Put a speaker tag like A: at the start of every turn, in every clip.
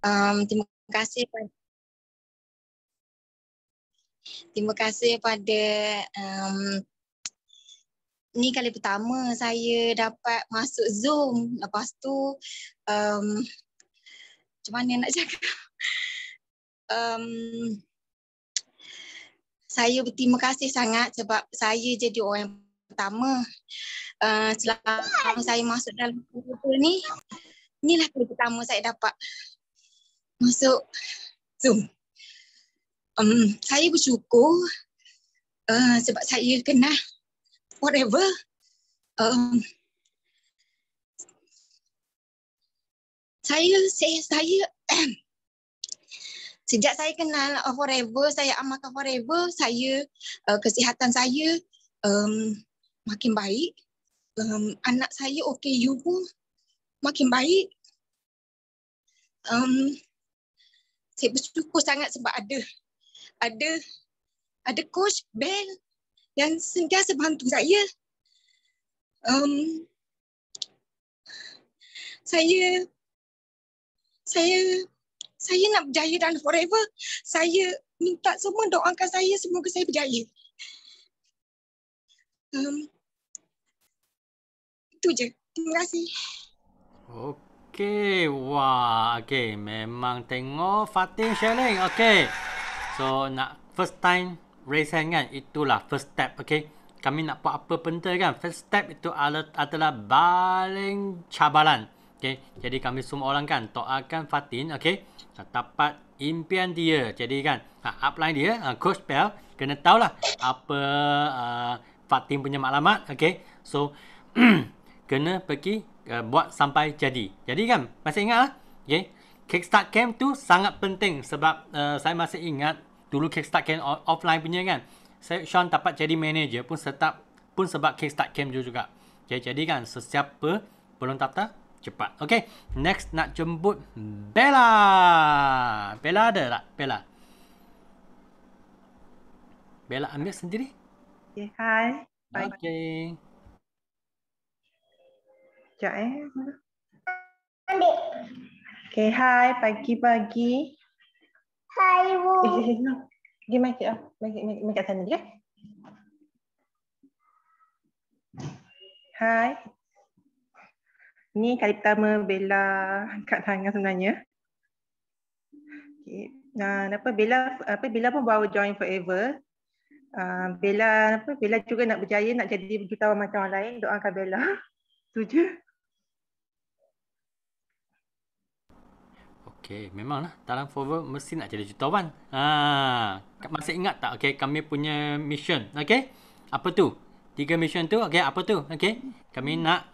A: Terima kasih pada ni kali pertama saya dapat masuk Zoom. Lepas tu macam mana nak cakap? Saya berterima kasih sangat sebab saya jadi orang yang pertama selama saya masuk dalam komputer ni. Inilah kali pertama saya dapat masuk Zoom. Saya bersyukur sebab saya kenal Forever. Saya sejak saya kenal Forever, saya amalkan Forever, saya kesihatan saya makin baik. Anak saya OKU pun makin baik. Saya bersyukur sangat sebab ada coach Bel yang sentiasa bantu saya. Saya nak berjaya dalam Forever. Saya minta semua doakan saya semoga saya berjaya. Itu je. Terima kasih.
B: Okey, wah, okey, memang tengok Fatin sharing. Okey. So nak first time raise hand kan, itulah first step. Okey. Kami nak buat apa benda kan, first step itu adalah paling cabaran. Okey. Jadi kami semua orang kan doakan Fatin, okey, dapat impian dia. Jadi kan upline dia, Coach Bell kena tahulah apa Fatin punya maklumat. Okey. So kena pergi buat sampai jadi. Jadi kan masih ingat lah. Okay. Kickstart Camp tu sangat penting sebab saya masih ingat dulu Kickstart Camp offline punya kan. Sean dapat jadi manager pun sebab Kickstart Camp juga. Okay, jadi kan sesiapa belum daftar cepat. Okay. Next nak jemput Bella. Bella ada tak? Bella ambil sendiri.
C: Okay, hi.
B: Okay.
C: Sekejap Ambil. Okay, hi. Pagi-pagi. Hai, Bu. Pergi mic lah. Mic kat sana je. Hai. Ni kali pertama Bella kat tangan sebenarnya. Okay. Bella pun baru join Forever. Bella juga nak berjaya, nak jadi jutawan macam orang lain. Doakan Bella. Itu je.
B: Okay, memanglah dalam Forever mesti nak jadi jutawan. Masih ingat tak? Okay, kami punya mission. Okay, apa tu? 3 mission tu. Okay, apa tu? Okay, kami nak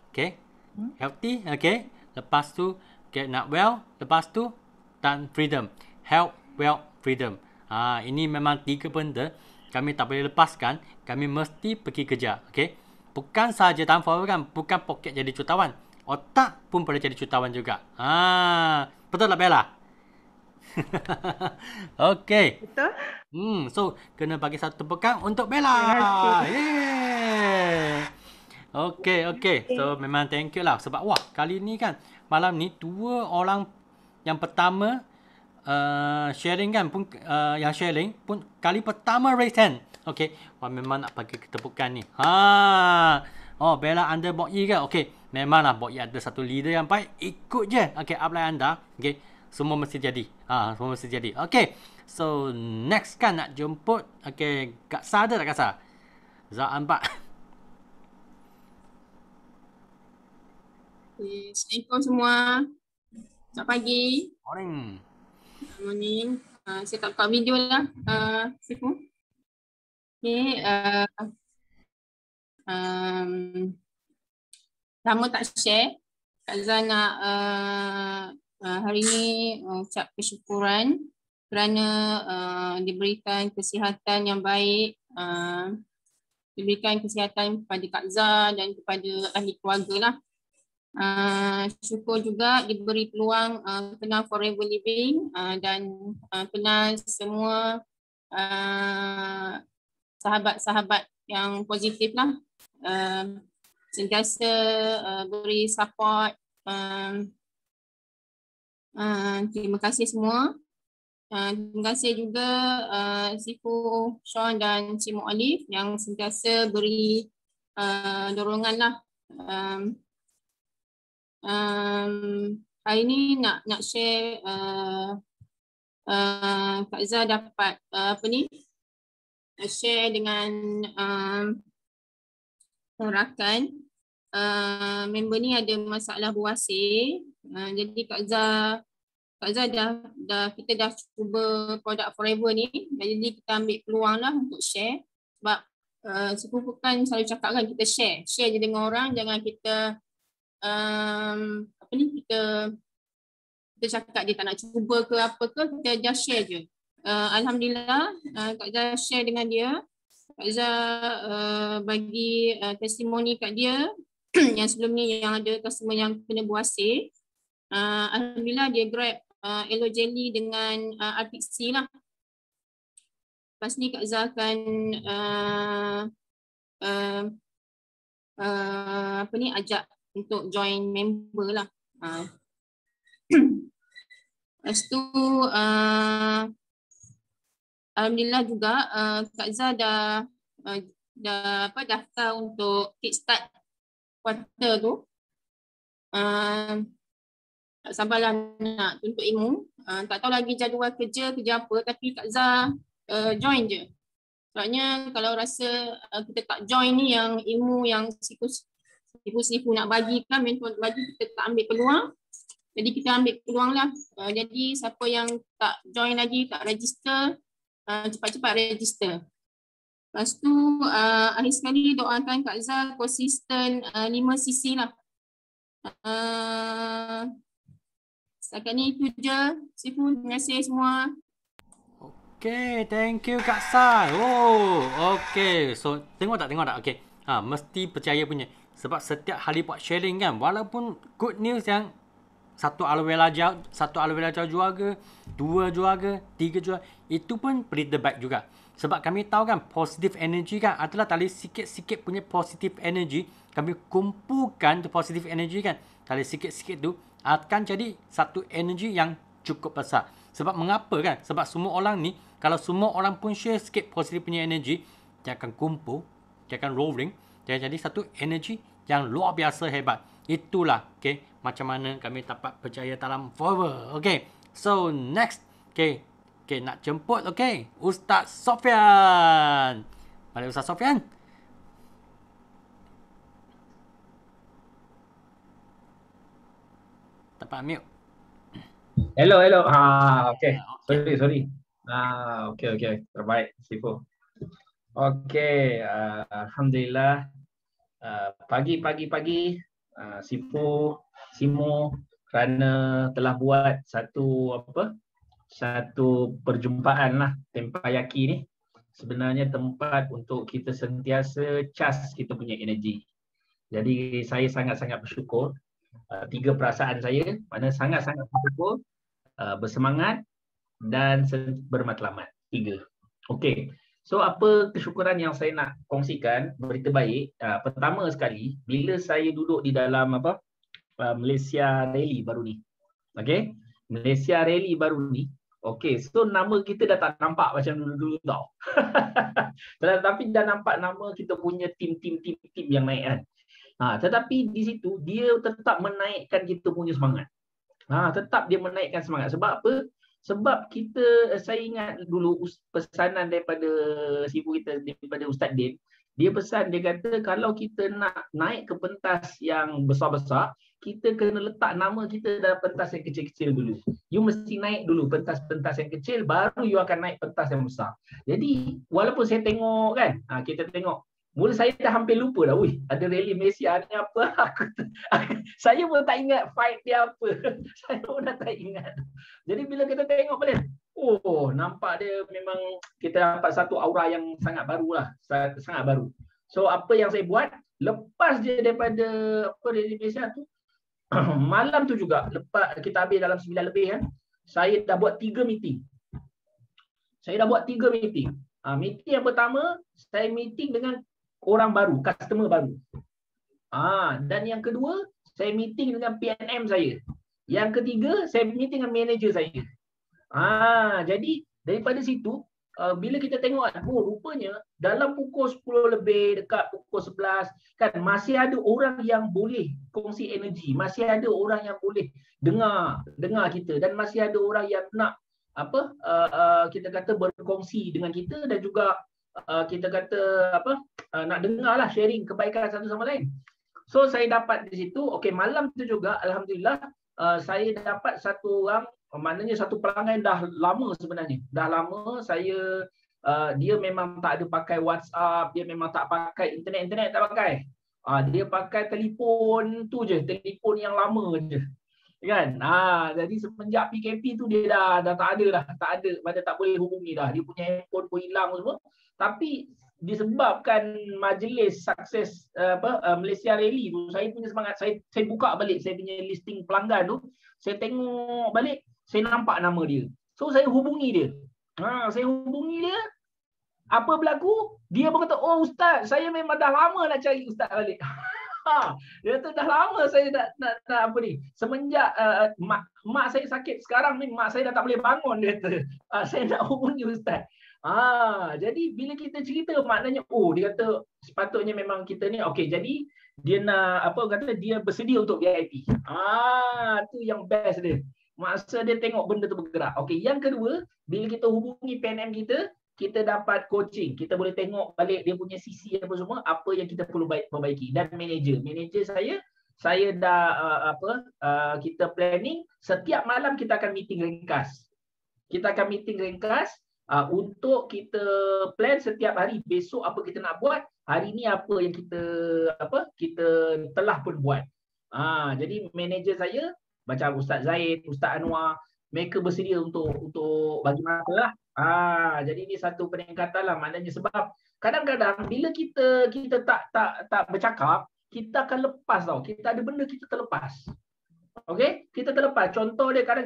B: healthy. Okay, lepas tu nak well. Lepas tu dan freedom. Health, wealth, freedom. Ini memang 3 benda kami tak boleh lepaskan. Kami mesti pergi kerja. Okay, bukan sahaja dalam Forever kan, bukan poket jadi jutawan. Otak pun boleh jadi jutawan juga. Betul tak Bella? Okay.
C: Betul.
B: So kena bagi satu tepukan untuk Bella. Yeah. Okay. So memang thank you lah sebab wah kali ni kan malam ni 2 orang yang pertama sharing kan pun yang sharing pun kali pertama raise hand. Okay. Wah memang nak bagi ketepukan ni. Oh Bella under Bok Yi ke? Okay. Memanglah Bok Yi ada satu leader yang baik. Ikut je. Okay. Upline anda. Okay. Semua mesti jadi. Semua mesti jadi. Okay. So next kan nak jemput. Okay. Kak Sa ada tak Kak Sa? Zaan Pak.
D: Assalamualaikum semua. Selamat pagi.
B: Morning.
D: Saya tak buka video lah. Okay. Lama tak share. Kak Zah nak hari ni ucap kesyukuran kerana diberikan kesihatan yang baik, diberikan kesihatan kepada Kak Zah dan kepada ahli keluarga lah. Syukur juga diberi peluang kenal Forever Living dan kenal semua sahabat-sahabat yang positif lah. Sentiasa beri support Terima kasih semua. Terima kasih juga Sifu Sean dan Cik Mu'alif yang sentiasa beri dorongan lah. Hari ini nak share Kak Zah dapat share dengan rakan. Member ni ada masalah buasir. Jadi Kak Zah kita dah cuba produk Forever ni. Jadi kita ambil peluang lah untuk share. Sebab Sifu kan selalu cakap kan kita share je dengan orang, jangan kita kita cakap dia tak nak cuba ke apa ke, kita just share je. Alhamdulillah Kak Zah share dengan dia. Kak Zah bagi testimoni kat dia yang sebelum ni yang ada customer yang kena buasir. Alhamdulillah dia grab aloe jelly dengan RPC lah. Lepas ni Kak Zah akan ajak untuk join member lah. Lepas tu alhamdulillah juga Kak Zah dah daftar untuk kickstart quarter tu. Tak sabarlah nak tuntut ilmu. Tak tahu lagi jadual kerja apa, tapi Kak Zah join je. Sebabnya kalau rasa kita tak join ni, yang ilmu yang sifu nak bagi kan, mentor bagi, kita tak ambil peluang. Jadi kita ambil peluang lah. Jadi siapa yang tak join lagi, tak register, cepat-cepat register. Lepas tu akhir sekali doakan Kak Zah konsisten 5 sisi lah. Setakat ni itu je. Sifu, terima kasih semua.
B: Okay, thank you Kak Zah. Oh, okay. So, tengok tak? Okay. Mesti percaya punya. Sebab setiap hari buat sharing kan, walaupun good news yang satu aloe vera gel jual ke, 2 jual ke, 3 jual, itu pun beri the back juga. Sebab kami tahu kan, positive energy kan adalah tali sikit-sikit punya positive energy. Kami kumpulkan tu positive energy kan, tali sikit-sikit tu akan jadi satu energy yang cukup besar. Sebab mengapa kan? Sebab semua orang ni, kalau semua orang pun share sikit positif punya energy, dia akan kumpul, dia akan rolling, dia jadi satu energy yang luar biasa hebat. Itulah okay, macam mana kami dapat berjaya dalam Forever. Okay, so next, okay, nak jemput okay, Ustaz Sofian. Mari Ustaz Sofian. Dapat mute.
E: Hello. Okay. Sorry. Okay. Terbaik, Sifu. Okay. Alhamdulillah. Pagi, Sifu, Simo kerana telah buat satu perjumpaan lah, Tempayaki ni. Sebenarnya tempat untuk kita sentiasa cas kita punya energi. Jadi saya sangat-sangat bersyukur. 3 perasaan saya, mana sangat-sangat bersyukur, bersemangat dan bermatlamat. 3. Okey. So apa kesyukuran yang saya nak kongsikan, berita baik. Pertama sekali, bila saya duduk di dalam Malaysia Rally baru ni. Okey. Malaysia Rally baru ni. Okey, so nama kita dah tak nampak macam dulu-dulu tau. Tetapi dah nampak nama kita punya tim yang naik kan. Tetapi di situ dia tetap menaikkan kita punya semangat. Tetap dia menaikkan semangat. Sebab apa? Sebab saya ingat dulu pesanan daripada sifu kita, daripada Ustaz Din. Dia pesan, dia kata kalau kita nak naik ke pentas yang besar-besar, kita kena letak nama kita dalam pentas yang kecil-kecil dulu. You mesti naik dulu pentas-pentas yang kecil, baru you akan naik pentas yang besar. Jadi walaupun saya tengok kan, kita tengok, mula saya dah hampir lupa dah, ada rally Malaysia ni apa. Saya pun tak ingat fight dia apa. Saya pun dah tak ingat. Jadi bila kita tengok balik, nampak dia memang kita dapat satu aura yang sangat baru lah. Sangat baru. So apa yang saya buat, lepas je daripada rally Malaysia tu, malam tu juga, lepas kita habis dalam 9 lebih kan, saya dah buat 3 meeting. Meeting yang pertama, saya meeting dengan orang baru, customer baru. Dan yang kedua, saya meeting dengan PNM saya. Yang ketiga, saya meeting dengan manager saya. Jadi daripada situ, bila kita tengok, rupanya dalam pukul 10 lebih, dekat pukul 11, kan masih ada orang yang boleh kongsi energi, masih ada orang yang boleh dengar kita, dan masih ada orang yang nak kita kata berkongsi dengan kita, dan juga kita kata nak dengarlah sharing kebaikan satu sama lain. So saya dapat di situ. Okey, malam tu juga alhamdulillah saya dapat satu orang, maknanya satu pelanggan dah lama sebenarnya. Dah lama saya dia memang tak ada pakai WhatsApp, dia memang tak pakai internet tak pakai. Dia pakai telefon tu je, telefon yang lama je. Kan? Jadi semenjak PKP tu dia dah tak ada, mana tak boleh hubungi dah. Dia punya handphone pun hilang semua. Tapi disebabkan majlis sukses Malaysia Rally tu, saya punya semangat, saya buka balik saya punya listing pelanggan tu, saya tengok balik, saya nampak nama dia. So saya hubungi dia. Apa berlaku? Dia berkata, "Oh Ustaz, saya memang dah lama nak cari Ustaz balik." Dia kata, "Dah lama saya nak apa ni. Semenjak mak saya sakit sekarang ni, mak saya dah tak boleh bangun," dia kata. "Saya nak hubungi Ustaz." Jadi bila kita cerita, maknanya dia kata sepatutnya memang kita ni okey, jadi dia nak dia bersedia untuk VIP. Tu yang best dia. Masa dia tengok benda tu bergerak. Okey, yang kedua, bila kita hubungi PNM kita dapat coaching. Kita boleh tengok balik dia punya sisi apa semua, apa yang kita perlu perbaiki. Dan manager saya dah kita planning setiap malam kita akan meeting ringkas. Untuk kita plan setiap hari, besok apa kita nak buat, hari ni apa yang kita telah pun buat. Jadi manager saya macam Ustaz Zaid, Ustaz Anwar, mereka bersedia untuk bagi masa lah. Jadi ini satu peningkatan lah, maknanya sebab kadang-kadang bila kita tak bercakap, kita akan lepas tau. Kita ada benda kita terlepas. Okey, kita terlepas. Contoh dia, kadang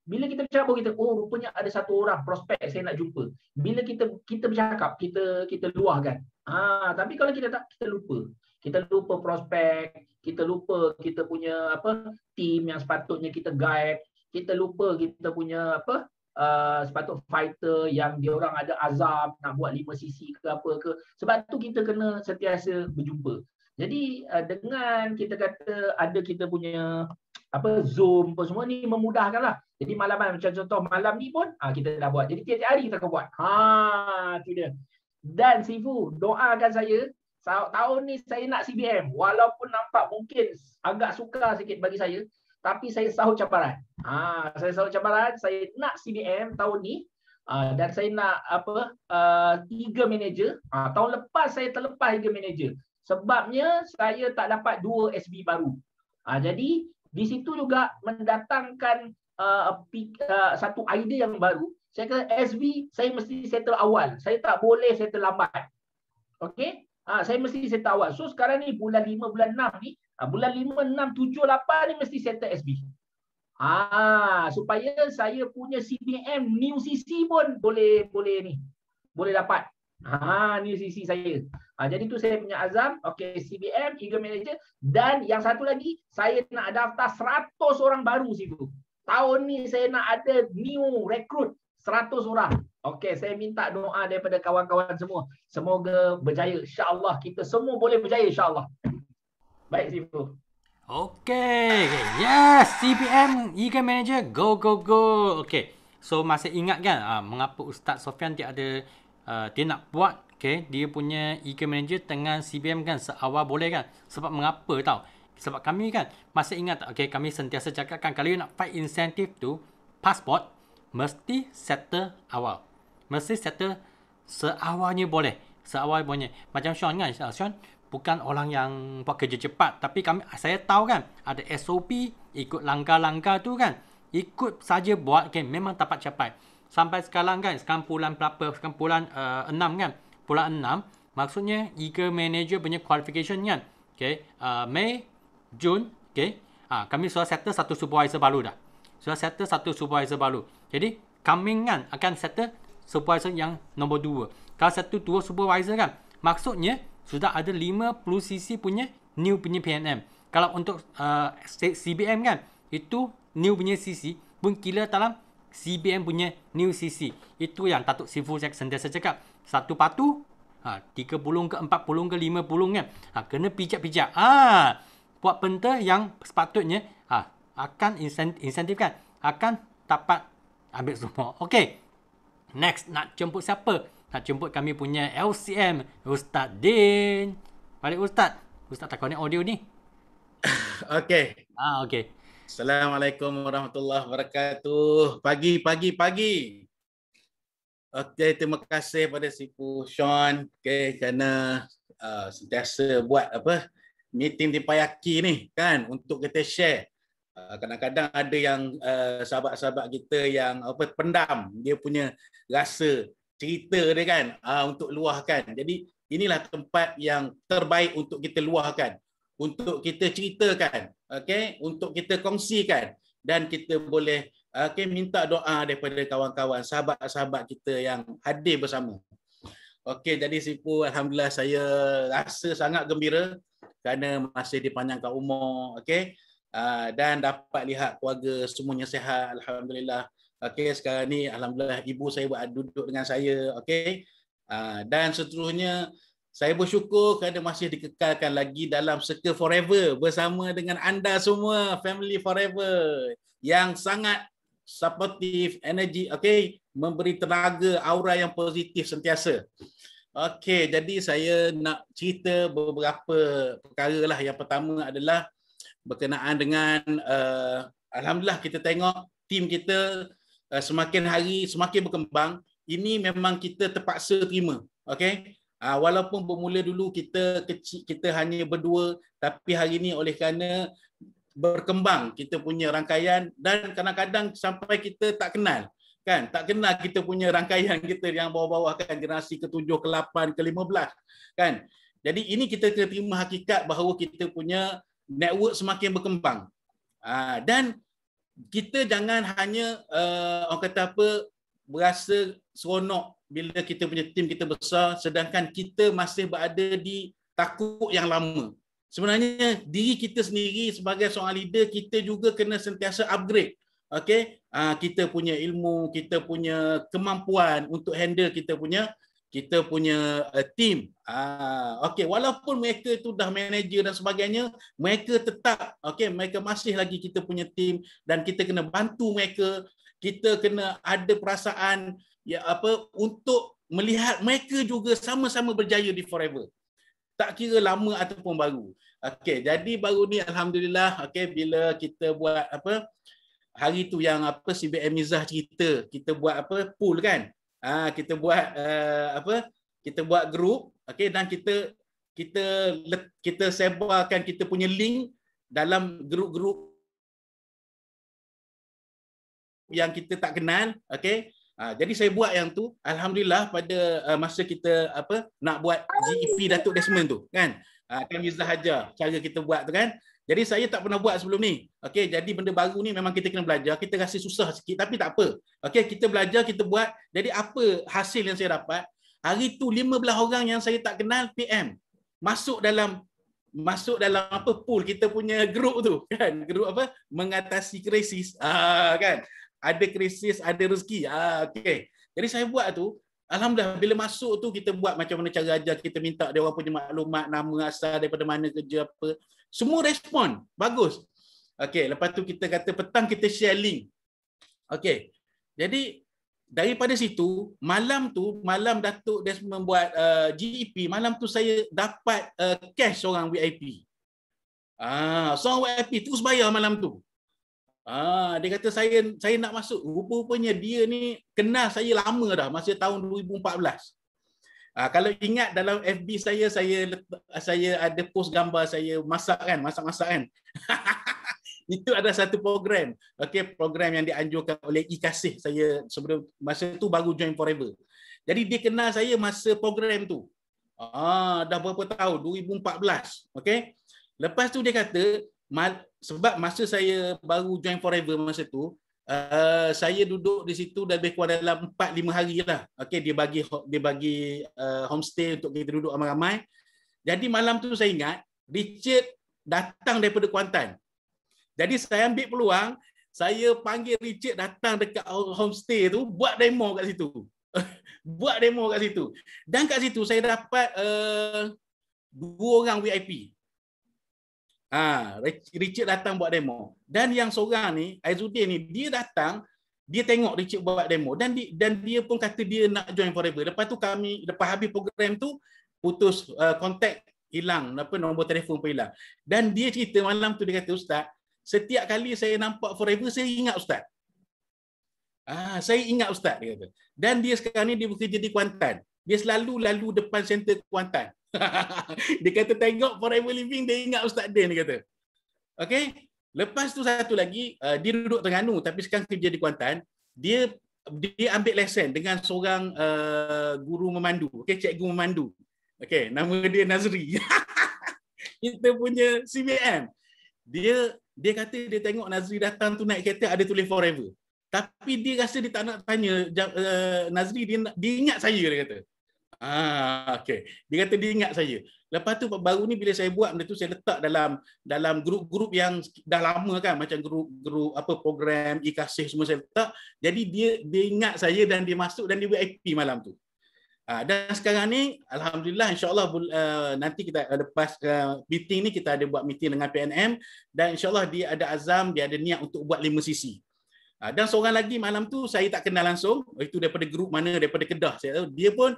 E: bila kita bercakap, kita rupanya ada satu orang prospek saya nak jumpa. Bila kita bercakap, kita luahkan. Tapi kalau kita tak, kita lupa. Kita lupa prospek, kita lupa kita punya team yang sepatutnya kita guide, kita lupa kita punya sepatut fighter yang dia orang ada azam nak buat 5 sisi ke apa ke. Sebab tu kita kena sentiasa berjumpa. Jadi dengan kita kata ada kita punya Zoom apa semua ni memudahkanlah. Jadi malam macam contoh malam ni pun kita dah buat. Jadi tiap hari kita akan buat. Tu dia. Dan Sifu, doakan saya tahun ni saya nak CBM. Walaupun nampak mungkin agak sukar sikit bagi saya, tapi saya sahut cabaran. Saya sahut cabaran, saya nak CBM tahun ni. Dan saya nak 3 manager. Tahun lepas saya terlepas 3 manager. Sebabnya saya tak dapat 2 SB baru. Jadi di situ juga mendatangkan satu idea yang baru. Saya kata SB saya mesti settle awal. Saya tak boleh settle lambat. Okey? Saya mesti settle awal. So sekarang ni bulan 5, bulan 6 ni, bulan 5, 6, 7, 8 ni mesti settle SB. Supaya saya punya CBM new CC pun boleh dapat. New CC saya. Jadi tu saya punya azam. Okey, CBM, Eagle Manager, dan yang satu lagi saya nak daftar 100 orang baru situ. Tahun ni saya nak ada new recruit 100 orang. Okey, saya minta doa daripada kawan-kawan semua. Semoga berjaya. InsyaAllah kita semua boleh berjaya insyaAllah. Baik Sifu.
B: Okey. Yes, CBM Eagle Manager, go go go. Okey. So masih ingat kan mengapa Ustaz Sofian dia nak buat dia punya Eagle Manager dengan CBM kan seawal boleh kan? Sebab mengapa tau? Sebab kami kan masih ingat kami sentiasa cakap kan, kalau you nak fight insentif tu, pasport mesti settle awal. Mesti settle seawalnya boleh. Seawal boleh. Macam Sean kan, Sean bukan orang yang buat kerja cepat, tapi saya tahu kan ada SOP, ikut langkah-langkah tu kan. Ikut saja buat memang dapat capai. Sampai sekarang kan, sekarang bulan berapa? Sekarang bulan 6 kan. Bulan 6 maksudnya Eagle Manager punya qualification kan. Mei, Jun, kami sudah settle satu supervisor baru dah. Jadi coming kan akan settle supervisor yang nombor 2. Kalau satu 2 supervisor kan, maksudnya sudah ada 50cc punya new punya PNM. Kalau untuk CBM kan, itu new punya CC pun kira dalam CBM punya new CC. Itu yang Datuk Sifu saya sentiasa cakap. Satu patu 30 ke 40 ke 50 kan. Kena pijak-pijak. Buat benda yang sepatutnya akan insentif kan. Akan dapat ambil semua. Okey. Next, nak jemput siapa? Nak jemput kami punya LCM, Ustaz Din. Balik Ustaz. Ustaz tak connect audio ni.
F: Okey.
B: Okey.
F: Assalamualaikum warahmatullahi wabarakatuh. Pagi. Okey, terima kasih pada Sifu Sean kerana sentiasa buat meeting di Payaki ni kan untuk kita share. Kadang-kadang ada yang sahabat-sahabat kita yang pendam dia punya rasa cerita dia kan untuk luahkan. Jadi inilah tempat yang terbaik untuk kita luahkan, untuk kita ceritakan, okey, untuk kita kongsikan dan kita boleh minta doa daripada kawan-kawan, sahabat-sahabat kita yang hadir bersama. Okey, jadi Sifu, alhamdulillah saya rasa sangat gembira kerana masih dipanjangkan umur, okey. Dan dapat lihat keluarga semuanya sihat, alhamdulillah. Okey, sekarang ni alhamdulillah ibu saya duduk dengan saya, okey. Dan seterusnya saya bersyukur kerana masih dikekalkan lagi dalam Circle Forever bersama dengan anda semua, Family Forever yang sangat supportive, energi, okey, memberi tenaga, aura yang positif sentiasa. Okey, jadi saya nak cerita beberapa perkara lah. Yang pertama adalah berkenaan dengan alhamdulillah kita tengok tim kita semakin hari semakin berkembang. Ini memang kita terpaksa terima, okey. Walaupun bermula dulu kita kecil, kita hanya berdua, tapi hari ini oleh kerana berkembang kita punya rangkaian dan kadang-kadang sampai kita tak kenal kan, tak kenal kita punya rangkaian kita yang bawah-bawah kan, generasi ke-7, ke-8, ke-15 kan. Jadi ini kita kena terima hakikat bahawa kita punya network semakin berkembang. Dan kita jangan hanya orang kata berasa seronok bila kita punya tim kita besar sedangkan kita masih berada di takuk yang lama. Sebenarnya diri kita sendiri sebagai seorang leader, kita juga kena sentiasa upgrade. Okey, kita punya ilmu, kita punya kemampuan untuk handle kita punya team. Okey, walaupun mereka itu dah manager dan sebagainya, mereka tetap mereka masih lagi kita punya team dan kita kena bantu mereka. Kita kena ada perasaan untuk melihat mereka juga sama-sama berjaya di Forever. Tak kira lama ataupun baru. Okey, jadi baru ni alhamdulillah bila kita buat hari tu yang CBM Mizah cerita, kita buat pool kan. Kita buat kita buat grup, okey, dan kita sebarkan kita punya link dalam grup-grup yang kita tak kenal, okey. Jadi saya buat yang tu, alhamdulillah pada masa kita nak buat GEP Datuk Desmond tu kan. Kan Mizah ajar cara kita buat tu kan. Jadi saya tak pernah buat sebelum ni. Okey, jadi benda baru ni memang kita kena belajar. Kita rasa susah sikit tapi tak apa. Okey, kita belajar, kita buat. Jadi apa hasil yang saya dapat? Hari tu 15 orang yang saya tak kenal PM masuk dalam pool kita punya grup tu kan. Grup mengatasi krisis. Kan. Ada krisis, ada rezeki. Okey. Jadi saya buat tu, alhamdulillah bila masuk tu kita buat macam mana cara ajar, kita minta dia orang punya maklumat, nama asal, daripada mana kerja apa. Semua respon. Bagus. Okey, lepas tu kita kata petang kita share link. Okey. Jadi daripada situ, malam Datuk Desmond buat GEP, malam tu saya dapat cash seorang VIP. Seorang VIP terus bayar malam tu. Dia kata saya nak masuk. Rupa-rupanya dia ni kenal saya lama dah, masa tahun 2014. Kalau ingat dalam FB saya ada post gambar saya masak kan. Itu ada satu program. Okey, program yang dianjurkan oleh Kasih saya sebelum masa tu baru join Forever. Jadi dia kenal saya masa program tu. Dah berapa tahun? 2014. Okey. Lepas tu dia kata sebab masa saya baru join Forever masa tu, saya duduk di situ lebih kurang dalam 4-5 hari lah. Okey, dia bagi homestay untuk kita duduk ramai-ramai. Jadi malam tu saya ingat Richard datang daripada Kuantan. Jadi saya ambil peluang, saya panggil Richard datang dekat homestay tu, buat demo kat situ. Buat demo kat situ. Dan kat situ saya dapat 2 orang VIP. Richard datang buat demo. Dan yang seorang ni, Aizuddin ni, dia datang, dia tengok Richard buat demo dan dia pun kata dia nak join forever. Lepas tu kami, lepas habis program tu, putus kontak, hilang, nombor telefon pun hilang. Dan dia cerita malam tu, dia kata, Ustaz, setiap kali saya nampak forever, saya ingat Ustaz. Saya ingat Ustaz, dia kata. Dan dia sekarang ni dia bekerja di Kuantan. Dia selalu lalu depan center Kuantan. Dia kata tengok Forever Living, dia ingat Ustaz Din, dia kata. Okey. Lepas tu satu lagi, dia duduk Terengganu tapi sekarang kerja di Kuantan. Dia ambil lesen dengan seorang guru memandu. Okey, cikgu memandu. Okey, nama dia Nazri. Kita punya CBM. Dia kata dia tengok Nazri datang tu naik kereta ada tulis Forever. Tapi dia rasa dia tak nak tanya Nazri, dia ingat saya, dia kata. Okey. Dia kata dia ingat saya. Lepas tu baru ni bila saya buat benda tu, saya letak dalam grup-grup yang dah lama kan, macam grup program e-kasih semua saya letak. Jadi dia ingat saya dan dia masuk dan dia VIP malam tu. Dan sekarang ni alhamdulillah, insya-Allah nanti kita lepas meeting ni kita ada buat meeting dengan PNM dan insya-Allah dia ada azam, dia ada niat untuk buat 5 sisi. Dan seorang lagi malam tu saya tak kenal langsung, itu daripada grup mana, daripada Kedah saya tahu. Dia pun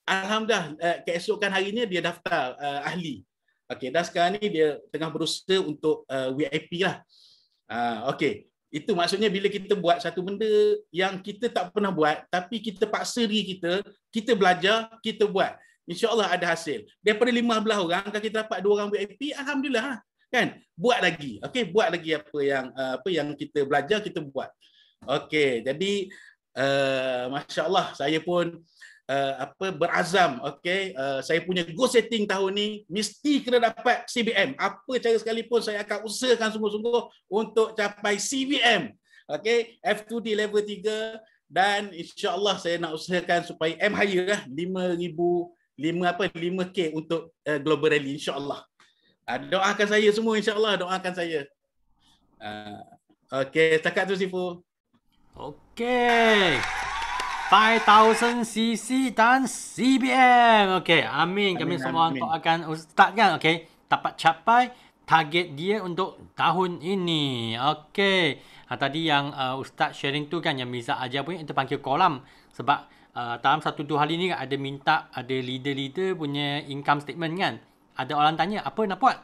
F: alhamdulillah keesokan harinya dia daftar ahli. Okey, dan sekarang ni dia tengah berusaha untuk VIP lah. Okey, itu maksudnya bila kita buat satu benda yang kita tak pernah buat tapi kita paksa diri kita belajar, kita buat. InsyaAllah ada hasil. Daripada 15 orang kalau kita dapat 2 orang VIP, alhamdulillah kan. Buat lagi. Okey, buat lagi apa yang kita belajar, kita buat. Okey, jadi masya-Allah saya pun berazam. Okey, saya punya goal setting tahun ni mesti kena dapat CBM. Apa cara sekalipun saya akan usahakan sungguh-sungguh untuk capai CBM. Okey, F2D level 3 dan insya-Allah saya nak usahakan supaya M higher lah, 5K untuk global rally insya-Allah. Doakan saya semua insya-Allah, doakan saya. Okey, setakat tu Sifu.
B: Okey. 5000 cc dan CBM. Okey, amin. Kami semua doakan Ustaz kan. Okey, dapat capai target dia untuk tahun ini. Okey. Tadi yang Ustaz sharing tu kan, yang Miza ajar pun itu panggil kolam. Sebab dalam 1-2 hari ni ada minta, ada leader-leader punya income statement kan. Ada orang tanya, apa nak buat?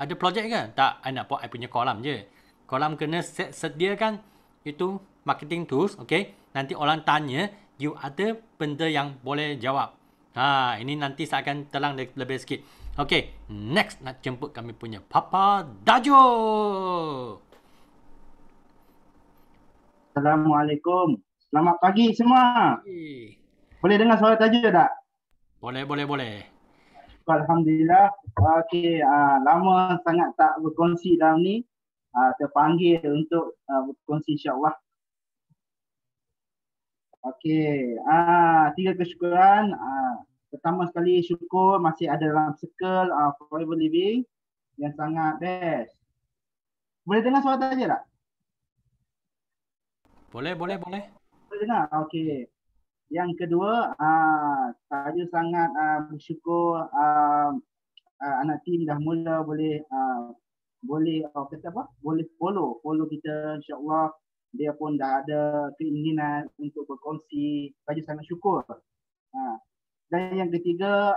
B: Ada projek ke? Tak, I nak buat I punya kolam je. Kolam kena sediakan itu marketing tools, okay? Nanti orang tanya, you ada benda yang boleh jawab. Ini nanti saya akan telang lebih sikit. Okay, next nak jemput kami punya Papa Dajo.
G: Assalamualaikum. Selamat pagi semua. Boleh dengar suara Tajo tak?
B: Boleh.
G: Alhamdulillah. Okey, lama sangat tak berkongsi dalam ni. Terpanggil untuk berkongsi insya-Allah. Okey, 3 kesyukuran. Pertama sekali syukur masih ada dalam circle Forever Living yang sangat best. Boleh dengar suara Tajo tak?
B: Boleh.
G: Boleh dengar? Okey. Yang kedua, Tajo sangat bersyukur anak tim dah mula boleh follow kita insya-Allah. Dia pun dah ada keinginan untuk berkongsi. Tajo sangat syukur. Dan yang ketiga,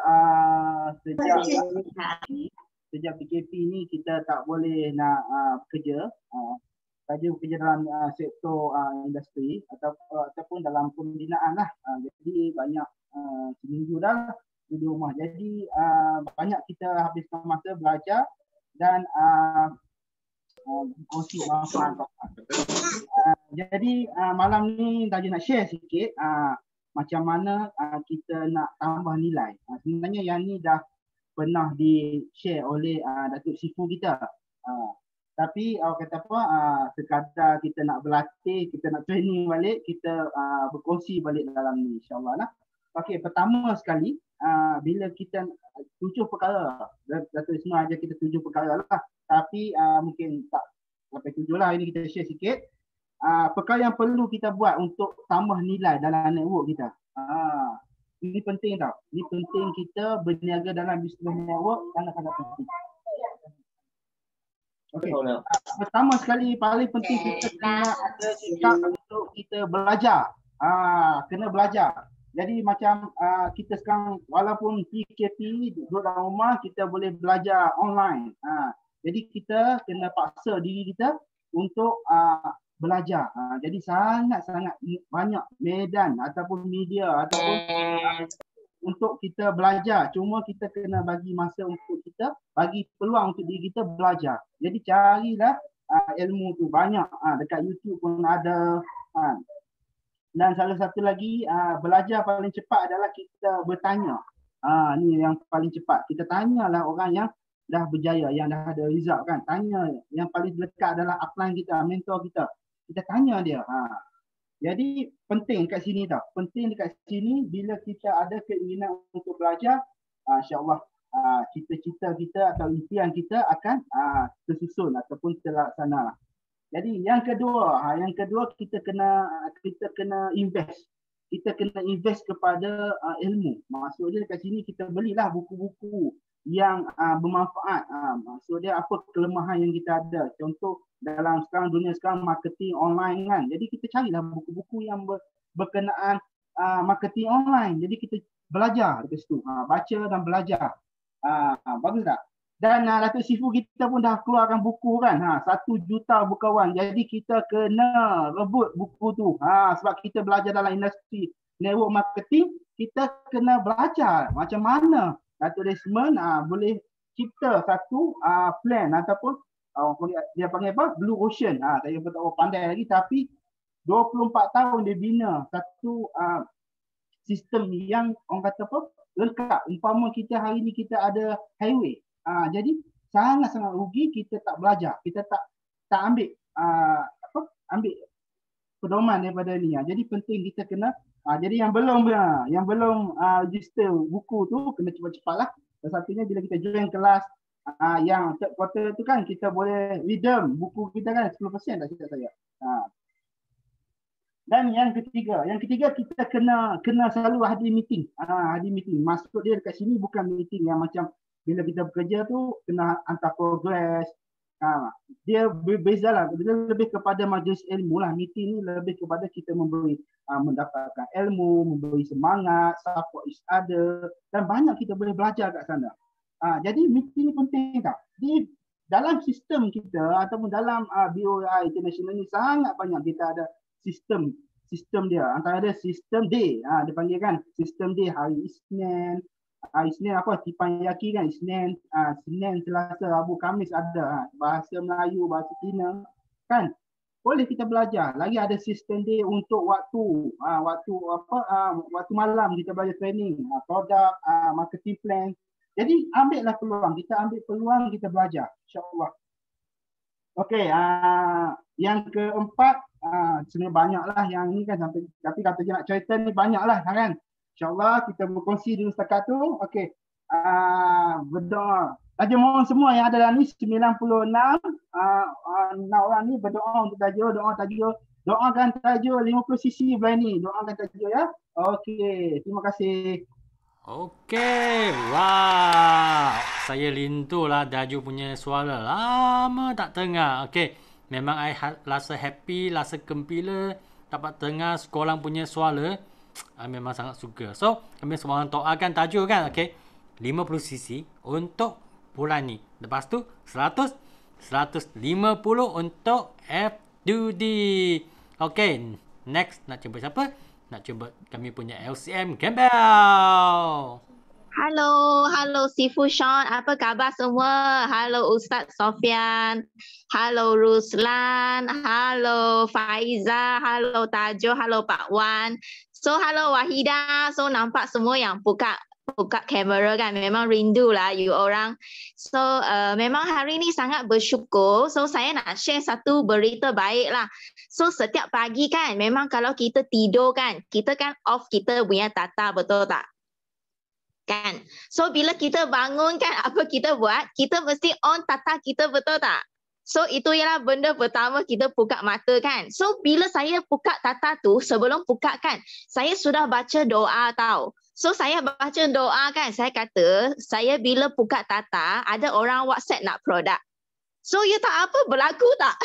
G: sejak PKP ni kita tak boleh nak bekerja. Tajo bekerja dalam sektor industri ataupun dalam pembinaan lah. Jadi banyak seminggu dah di rumah. Jadi banyak kita habiskan masa belajar dan kongsi manfaat. Jadi malam ni Tajo nak share sikit macam mana kita nak tambah nilai. Sebenarnya yang ni dah pernah di-share oleh Datuk Sifu kita. Tapi kata apa, sekadar kita nak berlatih, kita nak training balik, kita berkongsi balik dalam ni insya-Allah lah. Okey, pertama sekali bila kita 7 perkara, Datuk Ismail ajar kita 7 perkara lah. Tapi mungkin tak sampai 7 lah, ini kita share sikit. Perkara yang perlu kita buat untuk tambah nilai dalam network kita. Ini penting tau. Ini penting kita berniaga dalam bisnes network, sangat-sangat penting. Okey. Pertama sekali paling penting kita kena ada sikap untuk kita belajar. Kena belajar. Jadi macam kita sekarang walaupun PKP duduk dalam rumah, kita boleh belajar online. Jadi kita kena paksa diri kita untuk belajar. Jadi sangat-sangat banyak medan ataupun media ataupun untuk kita belajar. Cuma kita kena bagi masa untuk kita, bagi peluang untuk diri kita belajar. Jadi carilah ilmu tu banyak. Dekat YouTube pun ada. Dan salah satu lagi belajar paling cepat adalah kita bertanya. Ni yang paling cepat. Kita tanyalah orang yang dah berjaya, yang dah ada result kan. Tanya, yang paling dekat adalah upline kita, mentor kita. Kita tanya dia. Jadi penting kat sini tau. Penting dekat sini bila kita ada keinginan untuk belajar, insya-Allah cita-cita kita atau impian kita akan tersusun ataupun terlaksana. Jadi yang kedua kita kena invest. Kita kena invest kepada ilmu. Maksud dia dekat sini kita belilah buku-buku yang bermanfaat. Maksud dia apa kelemahan yang kita ada. Contoh dalam sekarang dunia sekarang marketing online kan. Jadi kita carilah buku-buku yang berkenaan marketing online. Jadi kita belajar dekat situ. Baca dan belajar. Bagus tak? Dan Datuk Sifu kita pun dah keluarkan buku kan. 1 juta bukawan. Jadi kita kena rebut buku tu. Sebab kita belajar dalam industri network marketing, kita kena belajar macam mana Datuk Desmond boleh cipta satu plan ataupun dia panggil apa? Blue Ocean. Saya pun tak pandai lagi, tapi 24 tahun dia bina satu sistem yang orang kata apa? Lengkap. Umpama kita hari ni kita ada highway. Jadi sangat-sangat rugi kita tak belajar. Kita tak ambil ambil pedoman daripada ni. Jadi penting kita kena jadi yang belum register buku tu kena cepat-cepatlah. Dan satunya bila kita join kelas yang third quarter tu kan kita boleh redeem buku kita kan 10% tak silap saya. Dan yang ketiga kita kena selalu hadir meeting. Hadir meeting. Maksud dia dekat sini bukan meeting yang macam bila kita bekerja tu kena hantar progress. Dia berbeza lah. Dia lebih kepada majlis ilmu lah. Meeting ni lebih kepada kita mendapatkan ilmu, memberi semangat, support each other. Dan banyak kita boleh belajar kat sana. Jadi meeting ni penting tak? Di dalam sistem kita ataupun dalam BOI International ni sangat banyak kita ada sistem dia. Antara ada sistem day. Dia panggil kan sistem day hari Isnin. Isnin apa? Tipanyaki kan Isnin, Selasa, Rabu, Khamis ada. Bahasa Melayu, bahasa Cina kan. Boleh kita belajar. Lagi ada sistem day untuk waktu waktu malam kita belajar training, produk, marketing plan. Jadi ambillah peluang. Kita ambil peluang kita belajar. InsyaAllah. Okey, yang keempat sebenarnya banyaklah yang ni kan sampai tapi kata je nak cerita ni banyaklah kan. InsyaAllah kita berkongsi dulu setakat tu. Okey. Berdoa. Tajuk mohon semua yang ada dalam ni 96 orang ni berdoa untuk tajuk, doakan tajuk 50 cc bulan ni. Doakan tajuk ya. Okey, terima kasih.
B: Okey, wow. Saya rindulah Daju punya suara. Lama tak dengar. Okey, memang I rasa happy, rasa gembira dapat dengar sekorang punya suara. Memang sangat suka. So, kami semua orang doakan Tajuk kan. Okay. 50cc untuk bulan ni. Lepas tu 150 untuk FDD. Okay. Next. Nak cuba siapa? Nak cuba kami punya LCM Campbell.
H: Halo Sifu Sean. Apa khabar semua? Halo Ustaz Sofian. Halo Ruslan. Halo Faiza. Halo Tajo. Halo Pak Wan. So, halo Wahida. So, nampak semua yang buka kamera kan. Memang rindu lah you orang. So, memang hari ni sangat bersyukur. So, saya nak share satu berita baik lah. So, setiap pagi kan, memang kalau kita tidur kan, kita kan off kita punya data, betul tak? Kan? So, bila kita bangun kan, apa kita buat? Kita mesti on data kita, betul tak? So itu ialah benda pertama kita buka mata kan. So bila saya buka tata tu, sebelum buka kan, saya sudah baca doa tau. So saya baca doa kan, saya kata saya bila buka tata ada orang WhatsApp nak produk. So you tak apa berlaku tak?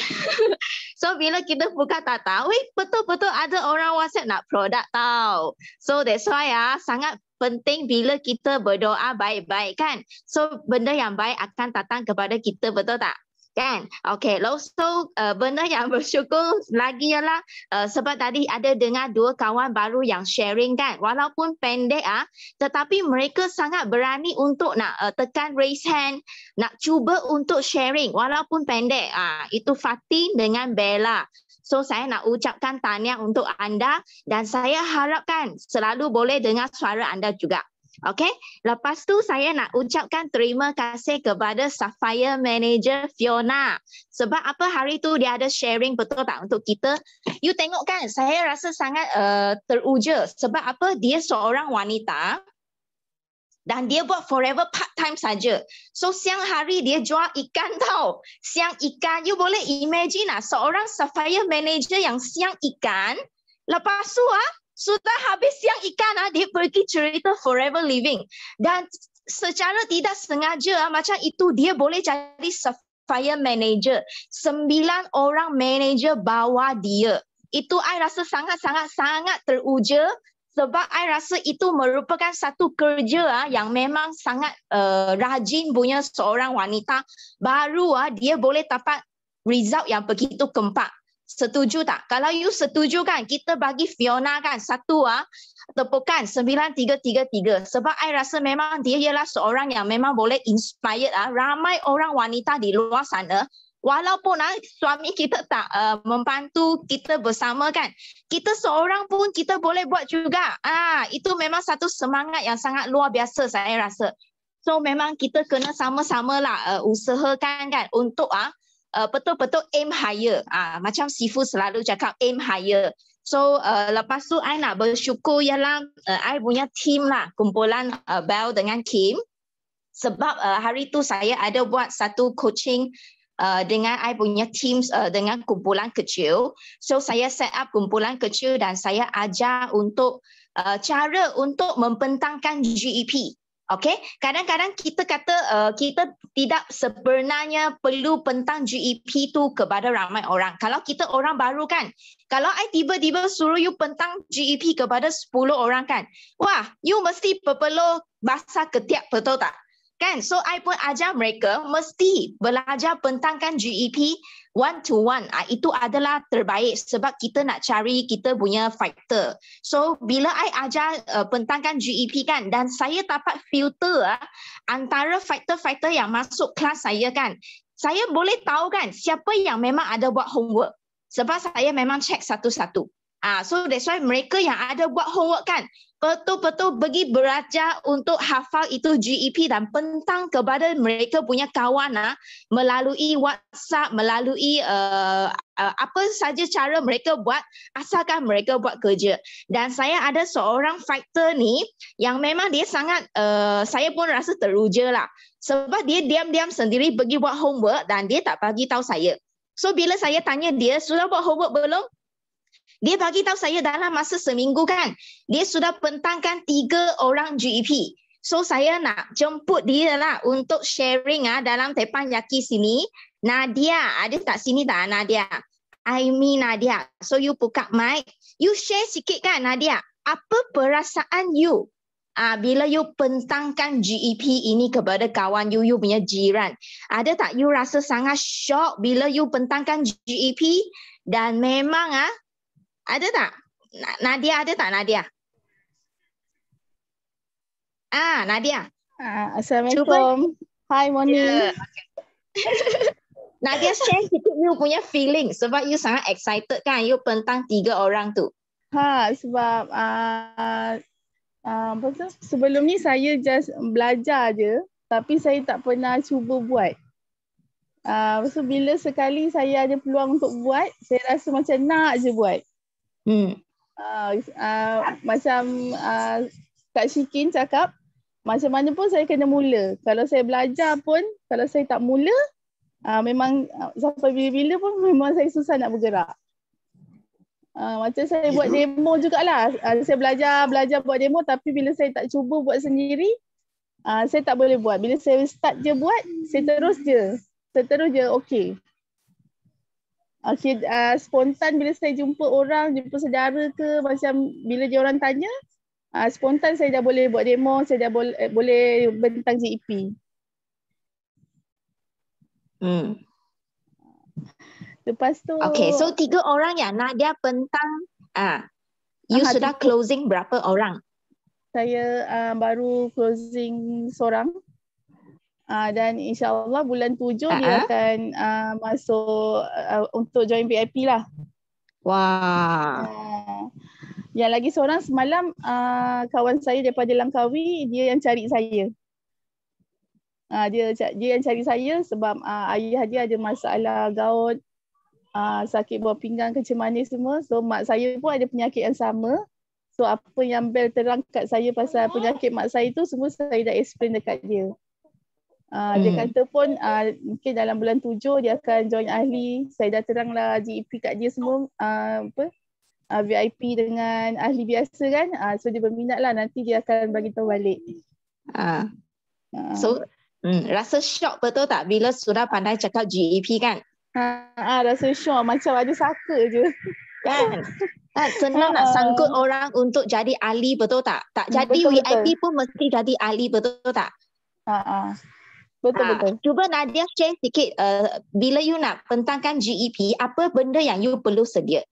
H: So bila kita buka tata, betul-betul ada orang WhatsApp nak produk tau. So that's why sangat penting bila kita berdoa baik-baik kan. So benda yang baik akan datang kepada kita, betul tak? Kan? Okay, so benda yang bersyukur lagi ialah sebab tadi ada dengar dua kawan baru yang sharing kan, walaupun pendek tetapi mereka sangat berani untuk nak tekan raise hand, nak cuba untuk sharing walaupun pendek. Itu Fatin dengan Bella. So saya nak ucapkan tahniah untuk anda dan saya harapkan selalu boleh dengar suara anda juga. Okay, lepas tu saya nak ucapkan terima kasih kepada Sapphire Manager Fiona. Sebab apa hari tu dia ada sharing, betul tak, untuk kita. You tengok kan, saya rasa sangat teruja. Sebab apa, dia seorang wanita dan dia buat forever part time saja. So siang hari dia jual ikan tau. Siang ikan, you boleh imagine seorang Sapphire Manager yang siang ikan. Lepas tu sudah habis siang ikan, dia pergi cerita Forever Living. Dan secara tidak sengaja macam itu dia boleh jadi Sapphire Manager. 9 orang manager bawah dia. Itu I rasa sangat teruja. Sebab I rasa itu merupakan satu kerja yang memang sangat rajin punya seorang wanita. Baru dia boleh dapat result yang begitu kempak. Setuju tak? Kalau you setuju kan, kita bagi Fiona kan satu tepukan 9333. Sebab I rasa memang dia ialah seorang yang memang boleh inspired ramai orang wanita di luar sana. Walaupun suami kita tak membantu kita bersama kan, kita seorang pun kita boleh buat juga. Itu memang satu semangat yang sangat luar biasa saya rasa. So memang kita kena sama-sama lah usahakan kan untuk betul-betul aim higher. Macam Sifu selalu cakap aim higher. So lepas tu I nak bersyukur ialah I punya team lah, kumpulan Belle dengan Kim. Sebab hari tu saya ada buat satu coaching dengan I punya teams dengan kumpulan kecil. So saya set up kumpulan kecil dan saya ajar untuk cara untuk membentangkan GEP. Okay, kadang-kadang kita kata kita tidak sebenarnya perlu bentang GEP tu kepada ramai orang. Kalau kita orang baru kan, kalau I tiba-tiba suruh you bentang GEP kepada 10 orang kan, wah, you mesti perlu bahasa ketiak, betul tak? Kan? So I pun ajar mereka mesti belajar bentangkan GEP one to one. Itu adalah terbaik sebab kita nak cari kita punya fighter. So bila I ajar bentangkan GEP kan, dan saya dapat filter antara fighter-fighter yang masuk kelas saya kan, saya boleh tahu kan siapa yang memang ada buat homework. Sebab saya memang check satu-satu. So that's why mereka yang ada buat homework kan, betul-betul pergi belajar untuk hafal itu GEP dan pentang kepada mereka punya kawan melalui WhatsApp, melalui apa saja cara mereka buat, asalkan mereka buat kerja. Dan saya ada seorang fighter ni yang memang dia sangat, saya pun rasa teruja lah. Sebab dia diam-diam sendiri pergi buat homework dan dia tak bagi tahu saya. So bila saya tanya dia, sudah buat homework belum? Dia bagi tahu saya dalam masa seminggu kan, dia sudah bentangkan 3 orang GEP. So saya nak jemput dia lah untuk sharing dalam Teppanyaki sini. Nadia, ada tak sini tak Nadia? Aimi Nadia. So you buka mic, you share sikit kan Nadia. Apa perasaan you bila you bentangkan GEP ini kepada kawan you punya jiran? Ada tak you rasa sangat shock bila you bentangkan GEP? Dan memang ada tak? Nadia ada tak Nadia? Nadia.
I: Assalamualaikum. Hi, morning.
H: Yeah. Nadia share sikit you punya feeling sebab you sangat excited kan you bentang 3 orang tu.
I: Sebab sebelum ni saya just belajar je tapi saya tak pernah cuba buat. So bila sekali saya ada peluang untuk buat, saya rasa macam nak je buat. Macam Kak Syikin cakap, macam mana pun saya kena mula. Kalau saya belajar pun, kalau saya tak mula, Memang sampai bila-bila pun memang saya susah nak bergerak. Macam saya buat demo jugalah. Saya belajar buat demo, tapi bila saya tak cuba buat sendiri, saya tak boleh buat. Bila saya start je buat, saya terus je okey. Spontan bila saya jumpa orang, jumpa saudara ke, macam bila dia orang tanya, spontan saya dah boleh buat demo, saya dah boleh bentang GEP. Lepas tu
H: Okay, so 3 orang yang Nadia bentang, you sudah closing berapa orang?
I: Saya baru closing seorang. Dan insyaAllah bulan 7 dia akan masuk untuk join VIP lah.
H: Wah.
I: Yang lagi seorang semalam kawan saya daripada Langkawi, dia yang cari saya. Dia yang cari saya sebab ayah dia ada masalah gout, sakit buah pinggang, kencing manis semua. So mak saya pun ada penyakit yang sama. So apa yang Bel terang kat saya pasal penyakit mak saya tu semua saya dah explain dekat dia. Dia kata pun mungkin dalam bulan 7 dia akan join ahli. Saya dah teranglah GEP kat dia semua, VIP dengan ahli biasa kan. So dia berminat lah, nanti dia akan bagi tahu balik.
H: So rasa shock betul tak bila sudah pandai cakap GEP kan?
I: Rasa shock macam ada saka je.
H: Kan? Senang nak sangkut orang untuk jadi ahli, betul tak? Tak jadi betul, VIP pun mesti jadi ahli, betul tak?
I: Betul.
H: Cuba Nadia share sikit, bila you nak bentangkan GEP, apa benda yang you perlu sedia?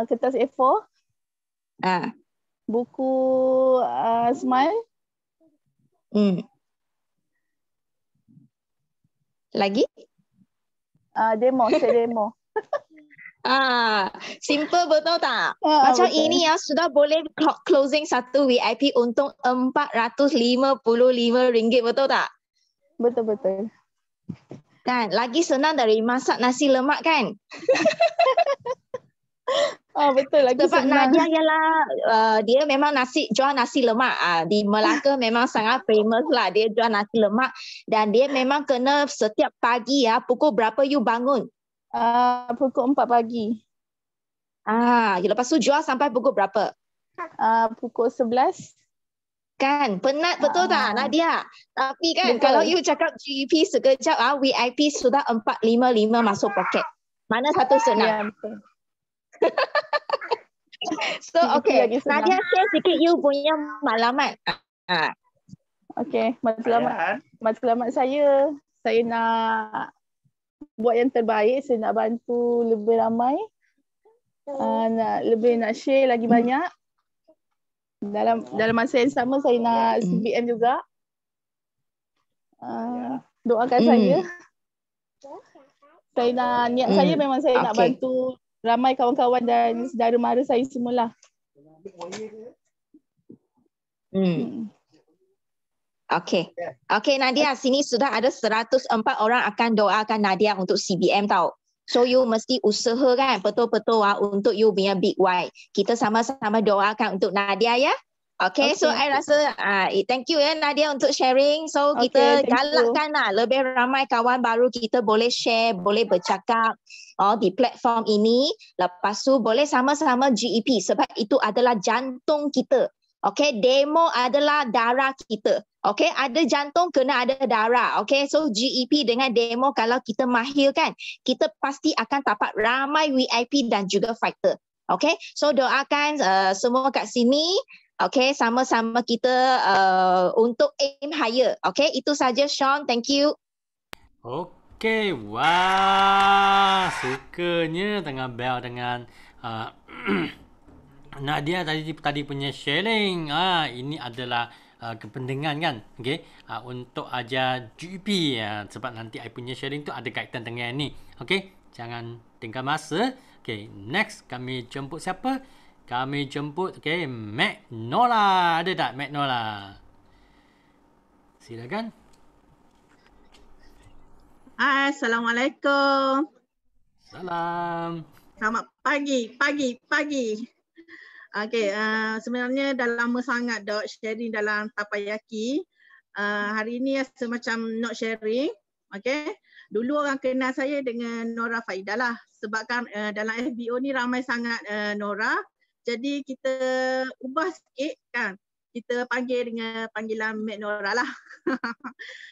I: Kertas A4, buku Smile,
H: lagi?
I: Demo.
H: Simple betul tak? Macam betul. Ini ya sudah boleh closing satu VIP untuk RM455, betul tak?
I: Betul.
H: Kan, lagi senang dari masak nasi lemak kan?
I: Betul, lagi
H: sebab
I: senang.
H: Nadia ialah dia memang jual nasi lemak. Di Melaka memang sangat famous lah, dia jual nasi lemak. Dan dia memang kena setiap pagi ya, pukul berapa you bangun?
I: Pukul 4 pagi.
H: Lepas tu jual sampai pukul berapa?
I: Pukul 11.
H: Kan, penat betul tak Nadia? Tapi kan betul. Kalau you cakap GEP sekejap, VIP sudah 455 masuk poket. Mana satu senang?
I: Ya, betul.
H: So okay, Nadia share sikit you punya maklumat.
I: Okay, maklumat saya nak buat yang terbaik, saya nak bantu lebih ramai, nak share lagi banyak. Dalam masa yang sama saya nak CBM juga. Doakan saya. Saya nak niat saya memang saya nak bantu ramai kawan-kawan dan saudara mara saya semualah.
H: Okay Nadia, sini sudah ada 104 orang akan doakan Nadia untuk CBM tau. So you mesti usahakan betul-betul untuk you punya big Y. Kita sama-sama doakan untuk Nadia ya. Okay, so I rasa thank you ya Nadia untuk sharing. So kita galakkan lah lebih ramai kawan baru kita boleh share, boleh bercakap di platform ini. Lepas tu boleh sama-sama GEP sebab itu adalah jantung kita. Okay, demo adalah darah kita. Okay, ada jantung kena ada darah. Okay, so GEP dengan demo kalau kita mahir kan, kita pasti akan dapat ramai VIP dan juga fighter. Okay, so doakan semua kat sini. Okay, sama-sama kita untuk aim higher. Okay, itu saja Sean. Thank you.
B: Okay, wah, sukanya tengah Bel dengan Nadia tadi punya sharing. Ini adalah kepentingan kan, okay, untuk ajar GEP sebab nanti I punya sharing tu ada kaitan dengan ni. Okay, jangan tinggal masa. Okay, next kami jemput siapa? Kami jemput, okay, Mek Nola. Ada tak Mek Nola? Silakan.
J: Hai, Assalamualaikum.
B: Salam.
J: Selamat pagi. Okay, sebenarnya dah lama sangat dok sharing dalam Tapayaki. Hari ini semacam not sharing. Okay. Dulu orang kenal saya dengan Nora Faida lah. Sebabkan dalam FBO ni ramai sangat Nora. Jadi kita ubah sikit kan. Kita panggil dengan panggilan Mek Nora lah.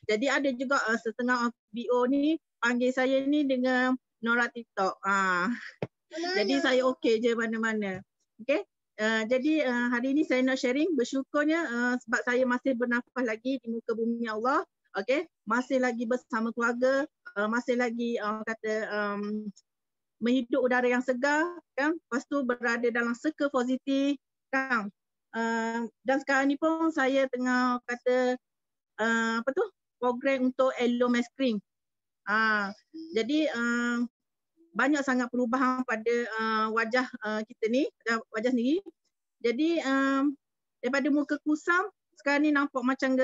J: Jadi ada juga setengah FBO ni panggil saya ni dengan Nora TikTok. Jadi saya okey je mana-mana. Okay. Jadi hari ini saya nak sharing, bersyukurnya sebab saya masih bernafas lagi di muka bumi Allah. Okay. Masih lagi bersama keluarga, masih lagi menghidup udara yang segar kan. Lepas tu berada dalam circle positif kan. Dan sekarang ni pun saya tengah program untuk Elomescreen. Jadi banyak sangat perubahan pada wajah kita ni, wajah sendiri. Jadi daripada muka kusam sekarang ni nampak macam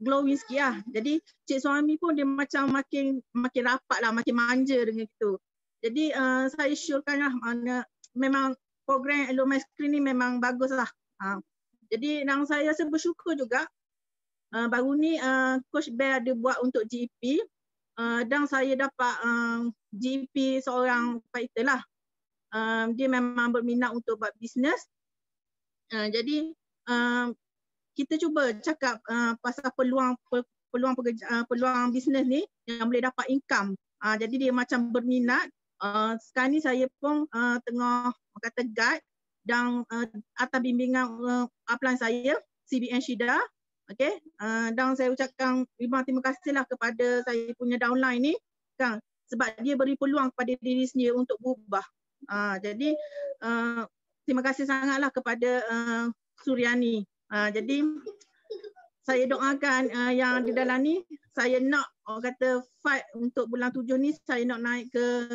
J: glowing sikit lah. Jadi cik suami pun dia macam makin rapat lah, makin manja dengan itu. Jadi saya syorkan lah memang program Elomescreen ni memang bagus lah. Jadi yang saya rasa bersyukur juga baru ni Coach Bear ada buat untuk GP. Dan saya dapat GP seorang fighter lah. Dia memang berminat untuk buat bisnes. Jadi kita cuba cakap pasal peluang bisnes ni yang boleh dapat income. Jadi dia macam berminat. Sekarang ni saya pun tengah guide dan atas bimbingan upline saya, CBN Shida. Okay. Dan saya ucapkan terima kasihlah kepada saya punya downline ni kan, sebab dia beri peluang kepada diri sendiri untuk berubah. Jadi terima kasih sangatlah kepada Suryani. Jadi saya doakan yang di dalam ni, saya nak fight untuk bulan 7 ni, saya nak naik ke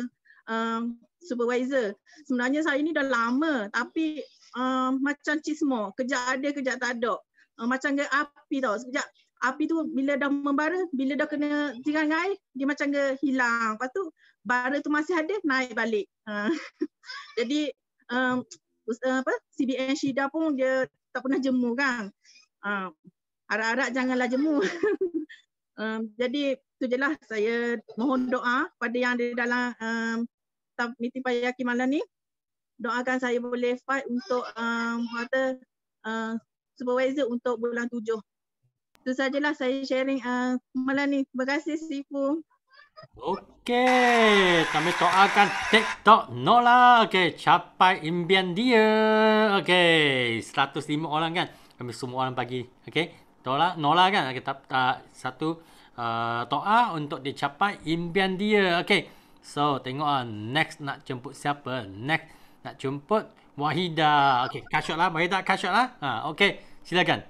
J: supervisor. Sebenarnya saya ni dah lama tapi macam cismo, kejap ada kejap tak ada. Macam ke api tau, sekejap api tu bila dah membara, bila dah kena jiran air, dia macam ke hilang. Lepas tu bara tu masih ada, naik balik. Jadi CBN Shida pun dia tak pernah jemu kan. Harap-harap janganlah jemu. Jadi tu je lah, saya mohon doa pada yang di dalam meeting payaki malam ni. Doakan saya boleh fight untuk supervisor untuk bulan 7. Itu sajalah saya sharing malam ni. Terima kasih Sifu.
B: Okey, kami doakan TikTok Nola. Okey, capai impian dia. Okey, 105 orang kan. Kami semua orang bagi. Okey, Nola kan kita satu doa untuk dicapai impian dia. Okey. So, tengok next nak jemput siapa? Next nak jemput Wahida. Okey, kasyot lah. Wahida kasyot lah. Okey. Silakan.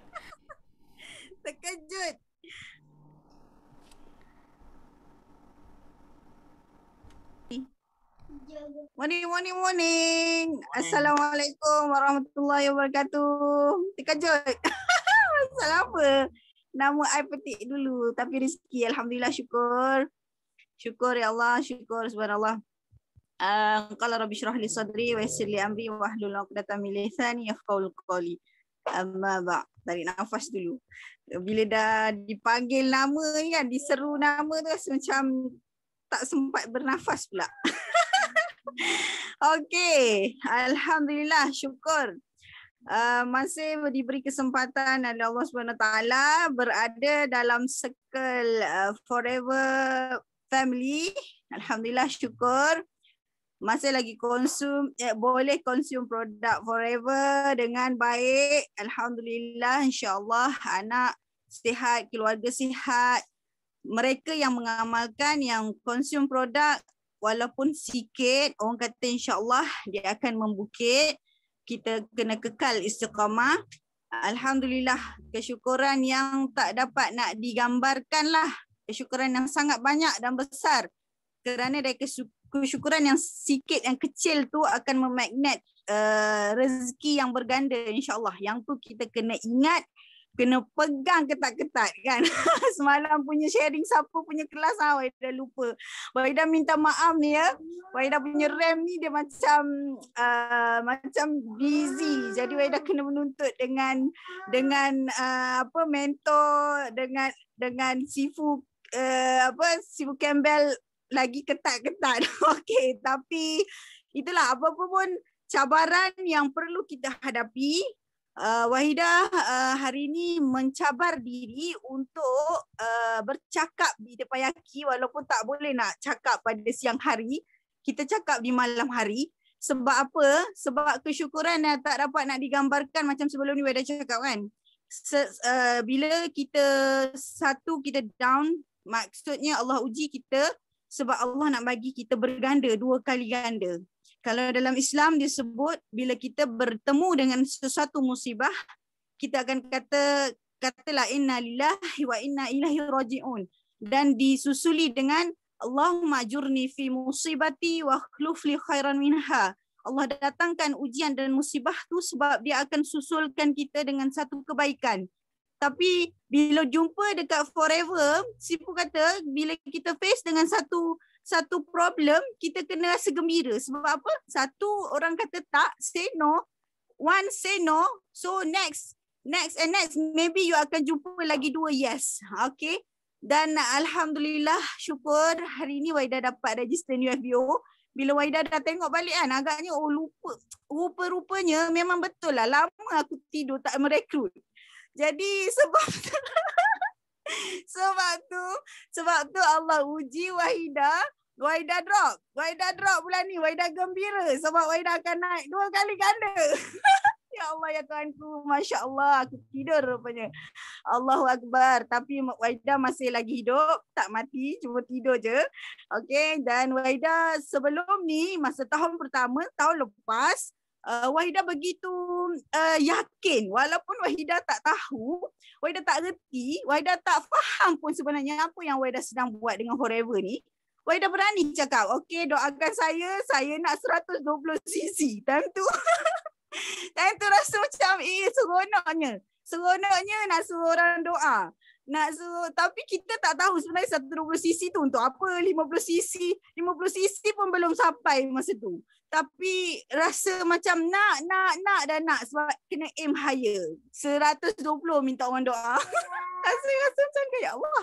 K: Terkejut. Morning. Assalamualaikum warahmatullahi wabarakatuh. Terkejut. Masalah apa? Nama I petik dulu tapi rezeki. Alhamdulillah, syukur. Syukur ya Allah, syukur subhanallah. Qala rabbi shrah li sadri wa yassir li amri wa hlul 'uqdatam min lisani yafqahul qawli. Amma ba', tarik nafas dulu. Bila dah dipanggil nama ni kan, diseru nama tu rasa macam tak sempat bernafas pula. Okey, alhamdulillah, syukur. Masih diberi kesempatan oleh Allah SWT berada dalam circle forever family. Alhamdulillah, syukur. Masih lagi boleh konsum produk forever dengan baik. Alhamdulillah, insyaAllah anak sihat, keluarga sihat. Mereka yang mengamalkan, yang konsum produk walaupun sikit, orang kata insyaAllah dia akan membukit. Kita kena kekal istiqamah. Alhamdulillah, kesyukuran yang tak dapat nak digambarkan lah. Kesyukuran yang sangat banyak dan besar. Kerana dari kesyukuran yang sikit, yang kecil tu akan memagnet rezeki yang berganda insyaAllah. Yang tu kita kena ingat, kena pegang ketat-ketat kan. Semalam punya sharing siapa punya kelas Wahida lupa. Wahida minta maaf ni ya. Wahida punya RAM ni dia macam busy. Jadi Wahida kena menuntut dengan mentor, dengan Sifu Sifu Campbell lagi ketat-ketat. Okey, tapi itulah apa-apa pun cabaran yang perlu kita hadapi. Wahidah hari ini mencabar diri untuk bercakap di depan Yaki walaupun tak boleh nak cakap pada siang hari. Kita cakap di malam hari. Sebab apa? Sebab kesyukuran yang tak dapat nak digambarkan macam sebelum ni Wahidah cakap kan. Bila kita kita down, maksudnya Allah uji kita sebab Allah nak bagi kita berganda, 2 kali ganda. Kalau dalam Islam disebut bila kita bertemu dengan sesuatu musibah, kita akan katalah inna lillahi wa inna ilaihi raji'un, dan disusuli dengan Allahumma ajurni fi musibati wa akhluf li khairan minha. Allah datangkan ujian dan musibah tu sebab dia akan susulkan kita dengan satu kebaikan. Tapi bila jumpa dekat forever, Sifu kata bila kita face dengan satu problem, kita kena rasa gembira. Sebab apa? Satu, orang kata tak, say no. One, say no. So next and next, maybe you akan jumpa lagi 2 yes. Okay. Dan Alhamdulillah, syukur hari ni Wahidah dapat register new FBO. Bila Wahidah dah tengok balik kan, agaknya lupa. Rupa-rupanya memang betul lah. Lama aku tidur tak merekrut. Jadi sebab tu Allah uji Wahidah. Wahidah drop bulan ni. Wahidah gembira sebab Wahidah akan naik 2 kali ganda. Ya Allah ya Tuhanku, Masya Allah, aku tidur rupanya. Allahu Akbar. Tapi Wahidah masih lagi hidup, tak mati, cuma tidur je. Okay, dan Wahidah sebelum ni, masa tahun pertama, tahun lepas, Wahidah begitu yakin. Walaupun Wahidah tak tahu, Wahidah tak reti, Wahidah tak faham pun sebenarnya apa yang Wahidah sedang buat dengan Forever ni. Wahidah berani cakap, okay, doakan saya nak 120cc. Time tu rasa macam seronoknya nak suruh orang doa. Tapi kita tak tahu sebenarnya 120cc tu untuk apa. 50cc pun belum sampai masa tu. Tapi rasa macam nak sebab kena aim higher. 120 minta orang doa. Rasa macam ya Allah.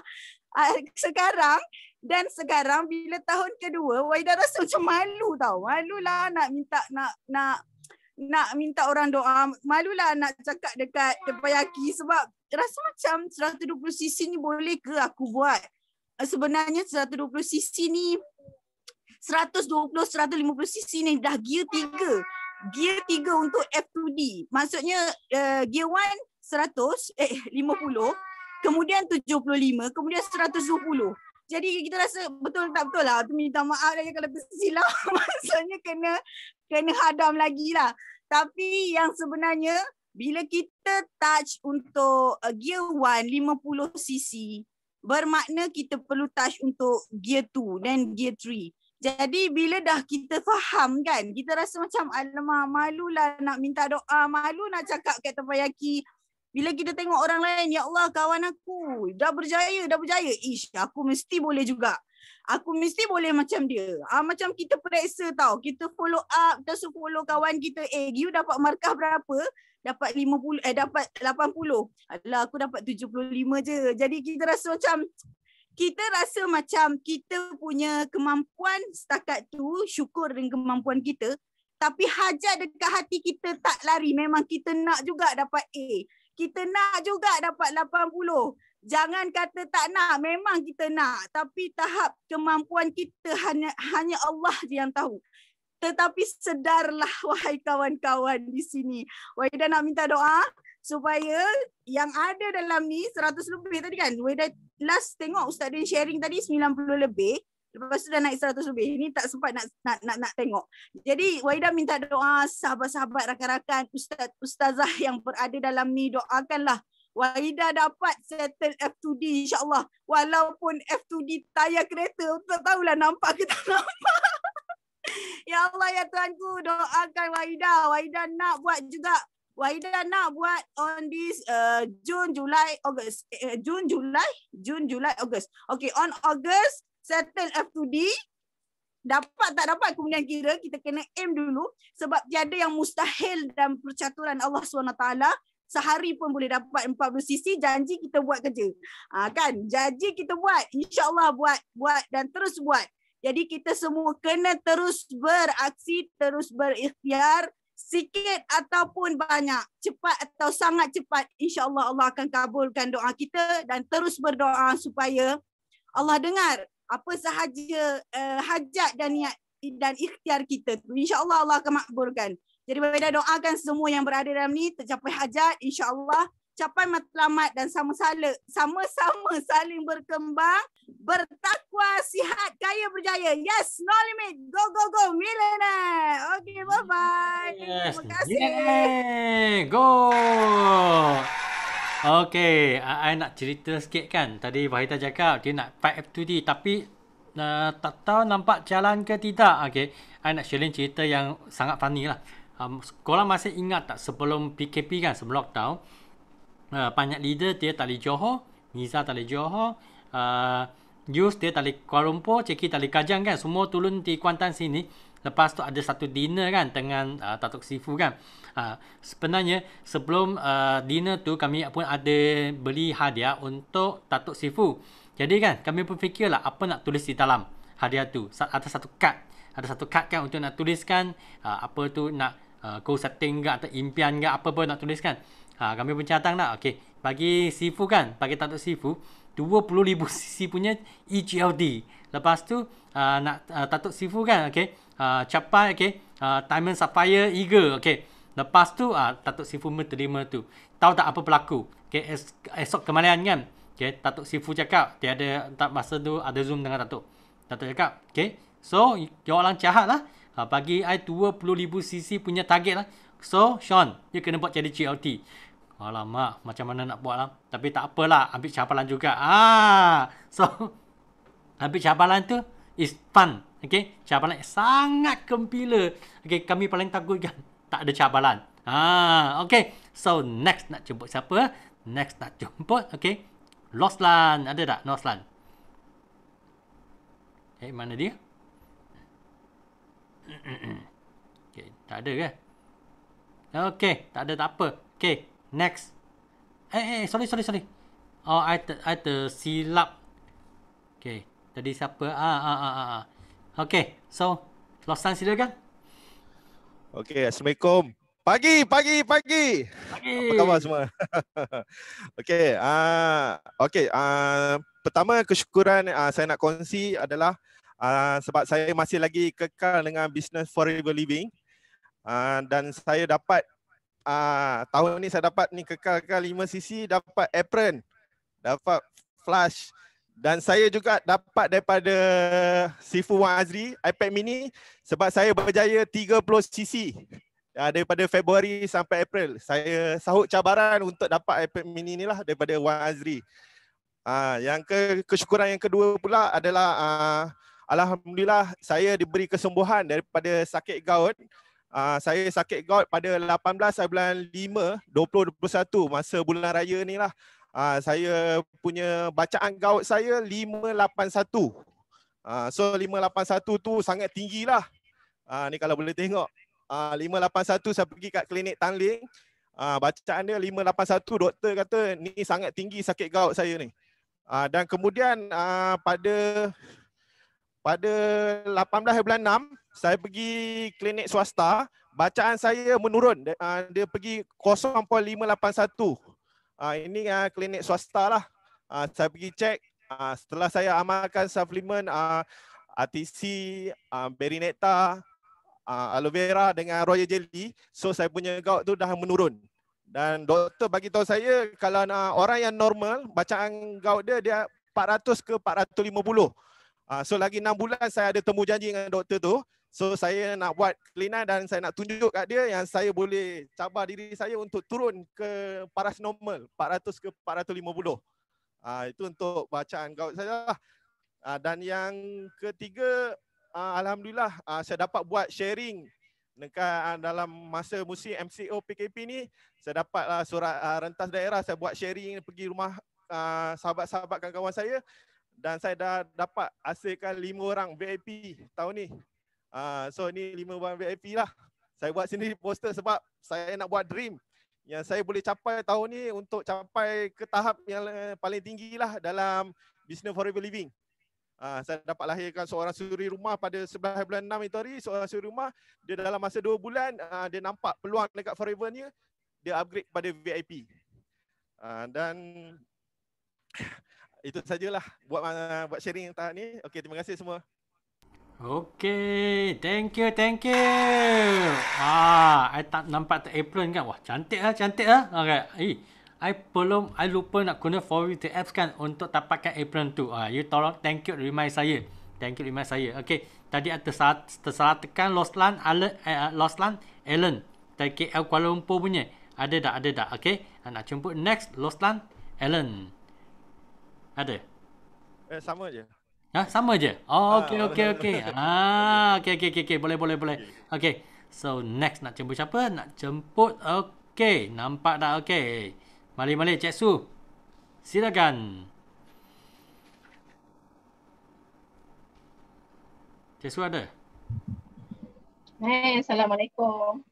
K: Sekarang bila tahun kedua, Wahidah rasa macam malu tau. Malulah nak minta orang doa. Malulah nak cakap dekat Yaki sebab rasa macam 120cc ni boleh ke aku buat? Sebenarnya 120cc ni 150cc ni dah gear 3. Gear 3 untuk F2D. Maksudnya gear 1 50, kemudian 75, kemudian 120. Jadi kita rasa betul tak betul lah. Tu minta maaf lagi kalau tersilap. Maksudnya kena hadam lagi lah. Tapi yang sebenarnya bila kita touch untuk gear 1 50cc, bermakna kita perlu touch untuk gear 2 dan gear 3. Jadi bila dah kita faham kan, kita rasa macam alamak, malulah nak minta doa, malu nak cakap kat Yaki. Bila kita tengok orang lain, ya Allah kawan aku dah berjaya. Ish, aku mesti boleh juga. Aku mesti boleh macam dia. Macam kita periksa tau. Kita follow up, kita follow kawan kita. You dapat markah berapa? Dapat 50, dapat 80. Alah, aku dapat 75 je. Jadi kita rasa macam kita punya kemampuan setakat tu, syukur dengan kemampuan kita. Tapi hajat dekat hati kita tak lari. Memang kita nak juga dapat A. Kita nak juga dapat 80. Jangan kata tak nak, memang kita nak. Tapi tahap kemampuan kita hanya Allah je yang tahu. Tetapi sedarlah wahai kawan-kawan di sini. Wahidah nak minta doa supaya yang ada dalam ni 100 lebih tadi kan. Wahidah last tengok Ustaz Din sharing tadi 90 lebih. Lepas tu dah naik 100 lebih. Ini tak sempat nak tengok. Jadi Wahidah minta doa sahabat-sahabat, rakan-rakan, ustazah yang berada dalam ni, doakanlah Wahidah dapat settle F2D insya-Allah. Walaupun F2D tayar kereta, tak tahulah nampak ke tak nampak. Ya Allah ya Tuhanku, doakan Wahidah. Wahidah nak buat juga. Wahidah nak buat on this June, July, August. Okay, on August settle F2D. Dapat tak dapat kemudian kira, kita kena aim dulu sebab tiada yang mustahil dalam percaturan Allah SWT. sehari pun boleh dapat 40cc, janji kita buat kerja. Kan? Janji kita buat, insya-Allah buat dan terus buat. Jadi kita semua kena terus beraksi, terus berikhtiar, sikit ataupun banyak, cepat atau sangat cepat, insya-Allah Allah akan kabulkan doa kita dan terus berdoa supaya Allah dengar apa sahaja hajat dan niat dan ikhtiar kita. InsyaAllah Allah akan makbulkan. Jadi Baida doakan semua yang berada dalam ni tercapai hajat, insyaAllah capai matlamat dan sama-sama saling berkembang, bertakwa, sihat, kaya, berjaya. Yes, no limit. Go, go, go. Millionaire. Okay, bye-bye.
B: Yes.
K: Terima kasih.
B: Yay, go. Okay, I nak cerita sikit kan. Tadi Wahida cakap dia nak 5F2D tapi tak tahu nampak jalan ke tidak. Okay, I nak sharing cerita yang sangat funny lah. Korang masih ingat tak sebelum PKP kan, sebelum lockdown, banyak leader dia tak boleh Johor, Niza tak boleh Johor, Yus dia tak boleh Kuala Lumpur, Ceki tak boleh Kajang kan, semua turun di Kuantan sini. Lepas tu ada satu dinner kan dengan Datuk Sifu kan. Sebenarnya sebelum dinner tu kami pun ada beli hadiah untuk Datuk Sifu. Jadi kan kami pun fikirlah apa nak tulis di dalam hadiah tu. Ada satu kad kan untuk nak tuliskan apa tu nak goal setting ke atau impian ke apa pun nak tuliskan. Kami pun cadang lah. Okey, bagi Sifu kan, bagi Datuk Sifu 20,000 cc punya EGLD. Lepas tu nak Datuk Sifu kan, okey, capai okey, Diamond Sapphire Eagle, okey. Lepas tu Datuk Sifu menerima tu. Tahu tak apa berlaku? Okey, esok kemarin kan, okey, Datuk Sifu cakap dia ada masa tu ada Zoom dengan Datuk. Datuk cakap, okey, so dia orang jahat lah. Bagi I 20,000 cc punya target lah. So Sean, dia kena buat jadi GLT. Alamak, macam mana nak buat lah. Tapi tak apalah, ambil cabaran juga. So ambil cabaran tu is fun. Okay, cabaran sangat gembira. Okay, kami paling takut kan tak ada cabaran. Okay, so next nak jemput siapa? Next nak jemput, okay, Loslan. Ada tak Loslan? Okay, mana dia? Okay, tak ada ke? Okay, tak ada, tak apa. Okay, next. Sorry. Oh, I tersilap. Okay, tadi siapa? Okay, so Loslan silakan.
L: Okay, Assalamualaikum. Pagi. Apa khabar semua? Okay, pertama kesyukuran saya nak kongsi adalah sebab saya masih lagi kekal dengan bisnes Forever Living. Dan saya dapat tahun ni saya dapat ni kekal 5cc, dapat apron, dapat flash, dan saya juga dapat daripada Sifu Wan Azri iPad mini sebab saya berjaya 30cc daripada Februari sampai April. Saya sahut cabaran untuk dapat iPad mini ni lah daripada Wan Azri. Yang kesyukuran yang kedua pula adalah alhamdulillah saya diberi kesembuhan daripada sakit gout. Saya sakit gout pada 18 bulan 5 2021 masa bulan raya ni lah. Saya punya bacaan gout saya 581. So 581 tu sangat tinggi lah. Ni kalau boleh tengok 581 saya pergi kat klinik Tanling. Bacaan dia 581, doktor kata ni sangat tinggi sakit gout saya ni. Dan kemudian pada 18 bulan 6 saya pergi klinik swasta, bacaan saya menurun. Dia pergi 0.581. Ini klinik swasta lah. Saya pergi cek, setelah saya amalkan suplemen RTC, Berineta, aloe vera dengan royal jelly, so saya punya gout tu dah menurun. Dan doktor bagi tahu saya kalau orang yang normal bacaan gout dia 400 ke 450. So lagi 6 bulan saya ada temu janji dengan doktor tu. So saya nak buat kelainan dan saya nak tunjuk kat dia yang saya boleh cabar diri saya untuk turun ke paras normal 400 ke 450. Itu untuk bacaan gout saya. Dan yang ketiga, alhamdulillah saya dapat buat sharing dekat dalam masa musim MCO PKP ni. Saya dapatlah surat rentas daerah, saya buat sharing pergi rumah sahabat-sahabat kawan-kawan saya. Dan saya dah dapat hasilkan 5 orang VIP tahun ni. So ni 5 orang VIP lah. Saya buat sendiri poster sebab saya nak buat dream yang saya boleh capai tahun ni untuk capai ke tahap yang paling tinggi lah dalam Business Forever Living. Saya dapat lahirkan seorang suri rumah pada 11 bulan 6 itu hari. Seorang suri rumah, dia dalam masa 2 bulan, dia nampak peluang dekat Forever ni, dia upgrade kepada VIP. Dan itu sajalah buat sharing tahap ni. Okey, terima kasih semua.
B: Okay, thank you. I tak nampak tu apron kan. Wah, cantik lah. Okay. I lupa nak guna For You to apps kan untuk dapatkan apron tu. You tolong thank you remind saya. Okay, tadi ada tersalah tekan Loslan Ellen. Dari KL Kuala Lumpur punya. Ada tak? Okay, nak jemput next Loslan Ellen. Ada?
L: Sama je.
B: Sama je? Oh, okay. Okay. Boleh. Okay. So, next nak jemput siapa? Okay. Nampak tak? Okay. Mari, Cik Su. Silakan. Cik Su ada?
M: Assalamualaikum.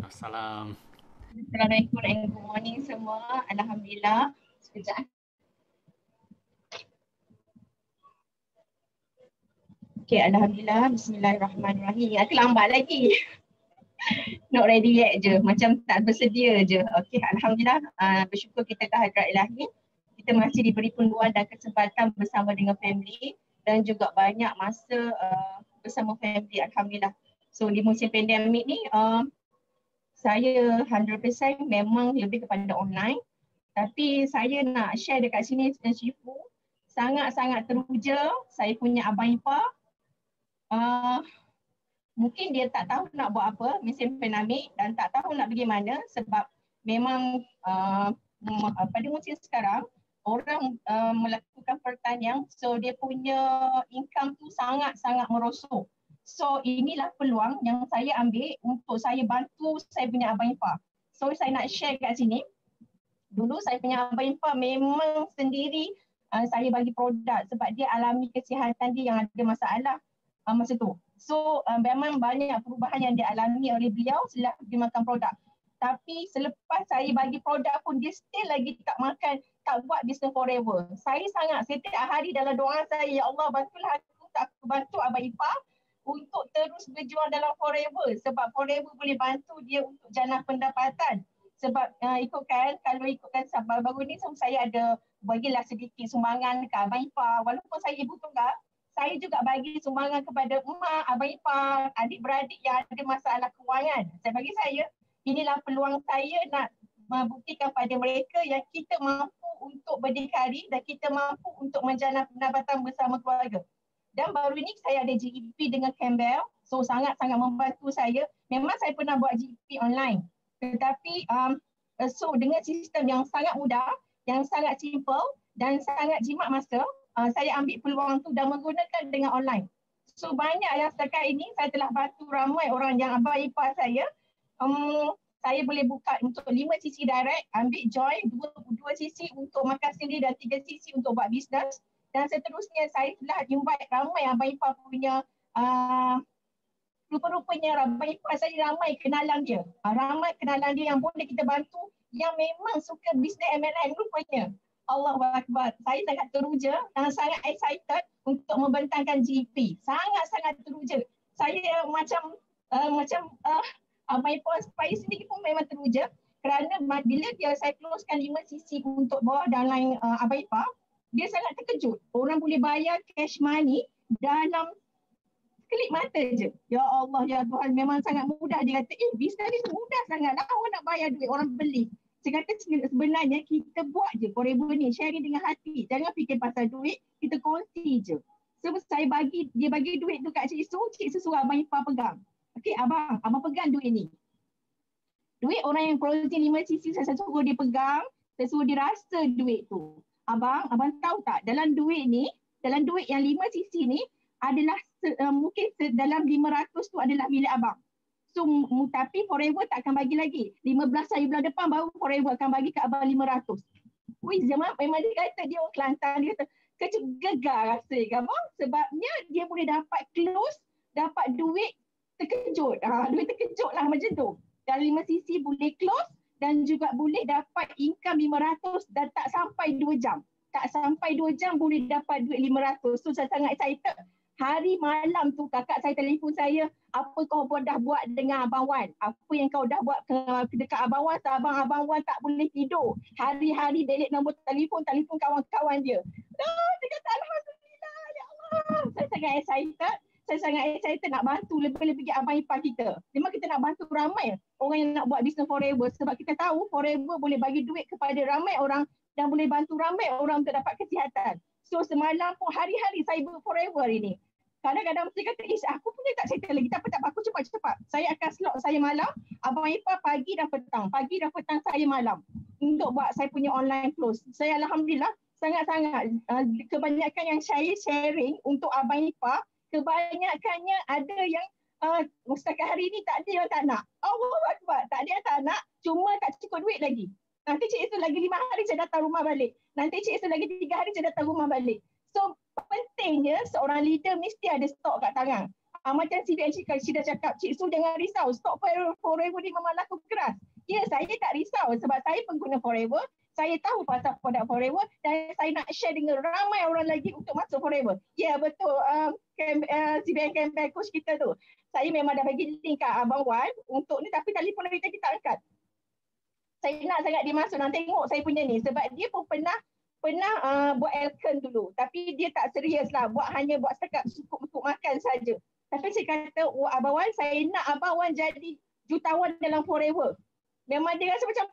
B: Assalamualaikum
M: and good morning semua. Alhamdulillah. Sekejap. Okay, Alhamdulillah. Bismillahirrahmanirrahim. Aku lambat lagi. Not ready yet je. Macam tak bersedia je. Okay, Alhamdulillah. Bersyukur kita ke hadrat ilahi. Kita masih diberi peluang dan kesempatan bersama dengan family. Dan juga banyak masa bersama family. Alhamdulillah. So, di musim pandemik ni, saya 100% memang lebih kepada online. Tapi saya nak share dekat sini dengan Syifu. Sangat-sangat teruja. Saya punya abang ipar. Mungkin dia tak tahu nak buat apa musim pandemik dan tak tahu nak pergi mana sebab memang pada musim sekarang orang melakukan pertanian, so dia punya income tu sangat-sangat merosot. So inilah peluang yang saya ambil untuk saya bantu saya punya abang ipar. So saya nak share kat sini. Dulu saya punya abang ipar memang sendiri saya bagi produk sebab dia alami kesihatan dia yang ada masalah masa tu. So memang banyak perubahan yang dialami oleh beliau selepas dia makan produk. Tapi selepas saya bagi produk pun dia still lagi tak makan, tak buat business forever. Saya setiap hari dalam doa saya, ya Allah bantulah aku bantu abang ipar untuk terus berjuang dalam forever sebab forever boleh bantu dia untuk jana pendapatan. Sebab kalau ikutkan sabar baru ni saya ada bagilah sedikit sumbangan ke abang ipar walaupun saya ibu tunggal. Saya juga bagi sumbangan kepada emak, abang ipar, adik-beradik yang ada masalah kewangan. Inilah peluang saya nak membuktikan pada mereka yang kita mampu untuk berdikari dan kita mampu untuk menjana pendapatan bersama keluarga. Dan baru ini saya ada GEP dengan Campbell. So sangat-sangat membantu saya. Memang saya pernah buat GEP online. Tetapi so dengan sistem yang sangat mudah, yang sangat simple dan sangat jimat masa, saya ambil peluang tu dan menggunakan dengan online. So banyak yang setakat ini saya telah bantu ramai orang yang abang ipar saya. Saya boleh buka untuk 5 sisi direct, ambil join, 2 sisi untuk makan sendiri dan 3 sisi untuk buat bisnes. Dan seterusnya saya telah invite ramai abang ipar punya rupa-rupanya abang ipar saya ramai kenalan dia. Ramai kenalan dia yang boleh kita bantu yang memang suka bisnes MLM rupanya. Allahu Akbar. Saya sangat teruja dan sangat excited untuk membentangkan GP. Sangat-sangat teruja. Saya macam abang ipar saya sendiri pun memang teruja kerana bila saya closekan 5 sisi untuk bawah downline abang ipar, dia sangat terkejut. Orang boleh bayar cash money dalam kelip mata je. Ya Allah, ya Tuhan, memang sangat mudah. Dia kata, bisnes ni mudah sangat lah. Orang nak bayar duit, orang beli. Saya kata sebenarnya kita buat je forever ni, sharing dengan hati. Jangan fikir pasal duit, kita kongsi je. So dia bagi duit tu kat Cik Su suruh abang ipar pegang. Okey, abang pegang duit ni. Duit orang yang closing 5 sisi, saya suruh dia pegang, saya suruh dia rasa duit tu. Abang tahu tak, dalam duit yang 5 sisi ni adalah mungkin dalam 500 tu adalah milik abang. So tapi forever tak akan bagi lagi. 15 hari bulan depan baru forever akan bagi ke abang 500. Memang dia kata dia orang Kelantan, dia kata gegar rasa abang sebabnya dia boleh dapat close, dapat duit terkejut. Duit terkejut lah macam tu. Dalam 5 sisi boleh close dan juga boleh dapat income 500 dan tak sampai 2 jam. Tak sampai 2 jam boleh dapat duit 500. So saya sangat excited. Hari malam tu kakak saya telefon saya, apa kau dah buat dengan Abang Wan? Apa yang kau dah buat dekat Abang Wan? Abang Wan tak boleh tidur. Hari-hari delete nombor telefon kawan-kawan dia. Saya kata alhamdulillah, ya Allah. Saya sangat excited. Saya sangat excited nak bantu lebih-lebih abang ipar kita. Memang kita nak bantu ramai orang yang nak buat business forever sebab kita tahu forever boleh bagi duit kepada ramai orang dan boleh bantu ramai orang untuk dapat kesihatan. So semalam pun hari-hari saya buat forever hari ni. Kadang-kadang mesti kata, aku punya tak settle lagi. Tak apa, aku cepat-cepat. Saya akan slot saya malam, abang ipar pagi dan petang. Pagi dan petang saya malam untuk buat saya punya online close. Saya alhamdulillah sangat-sangat kebanyakan yang saya sharing untuk abang ipar, kebanyakannya ada yang setakat hari ni tak ada yang tak nak. Allahu Akbar, tak ada yang tak nak, cuma tak cukup duit lagi. Nanti cik Isu lagi 5 hari saya datang rumah balik. Nanti cik Isu lagi 3 hari saya datang rumah balik. So pentingnya seorang leader mesti ada stok kat tangan. Macam Cik cakap, Cik Su jangan risau, stok forever ni memang laku keras. Ya, saya tak risau sebab saya pengguna forever, saya tahu pasal produk forever dan saya nak share dengan ramai orang lagi untuk masuk forever. Ya betul, CBN Campaign Coach kita tu. Saya memang dah bagi link kat Abang Wan untuk ni tapi telefon dari tadi tak angkat. Saya nak sangat dia masuk, nak tengok saya punya ni sebab dia pun pernah buat Elkan dulu tapi dia tak serius lah, hanya buat setakat cukup untuk makan saja. Tapi saya kata, Abang Wan, saya nak Abang Wan jadi jutawan dalam forever. Memang dia rasa macam,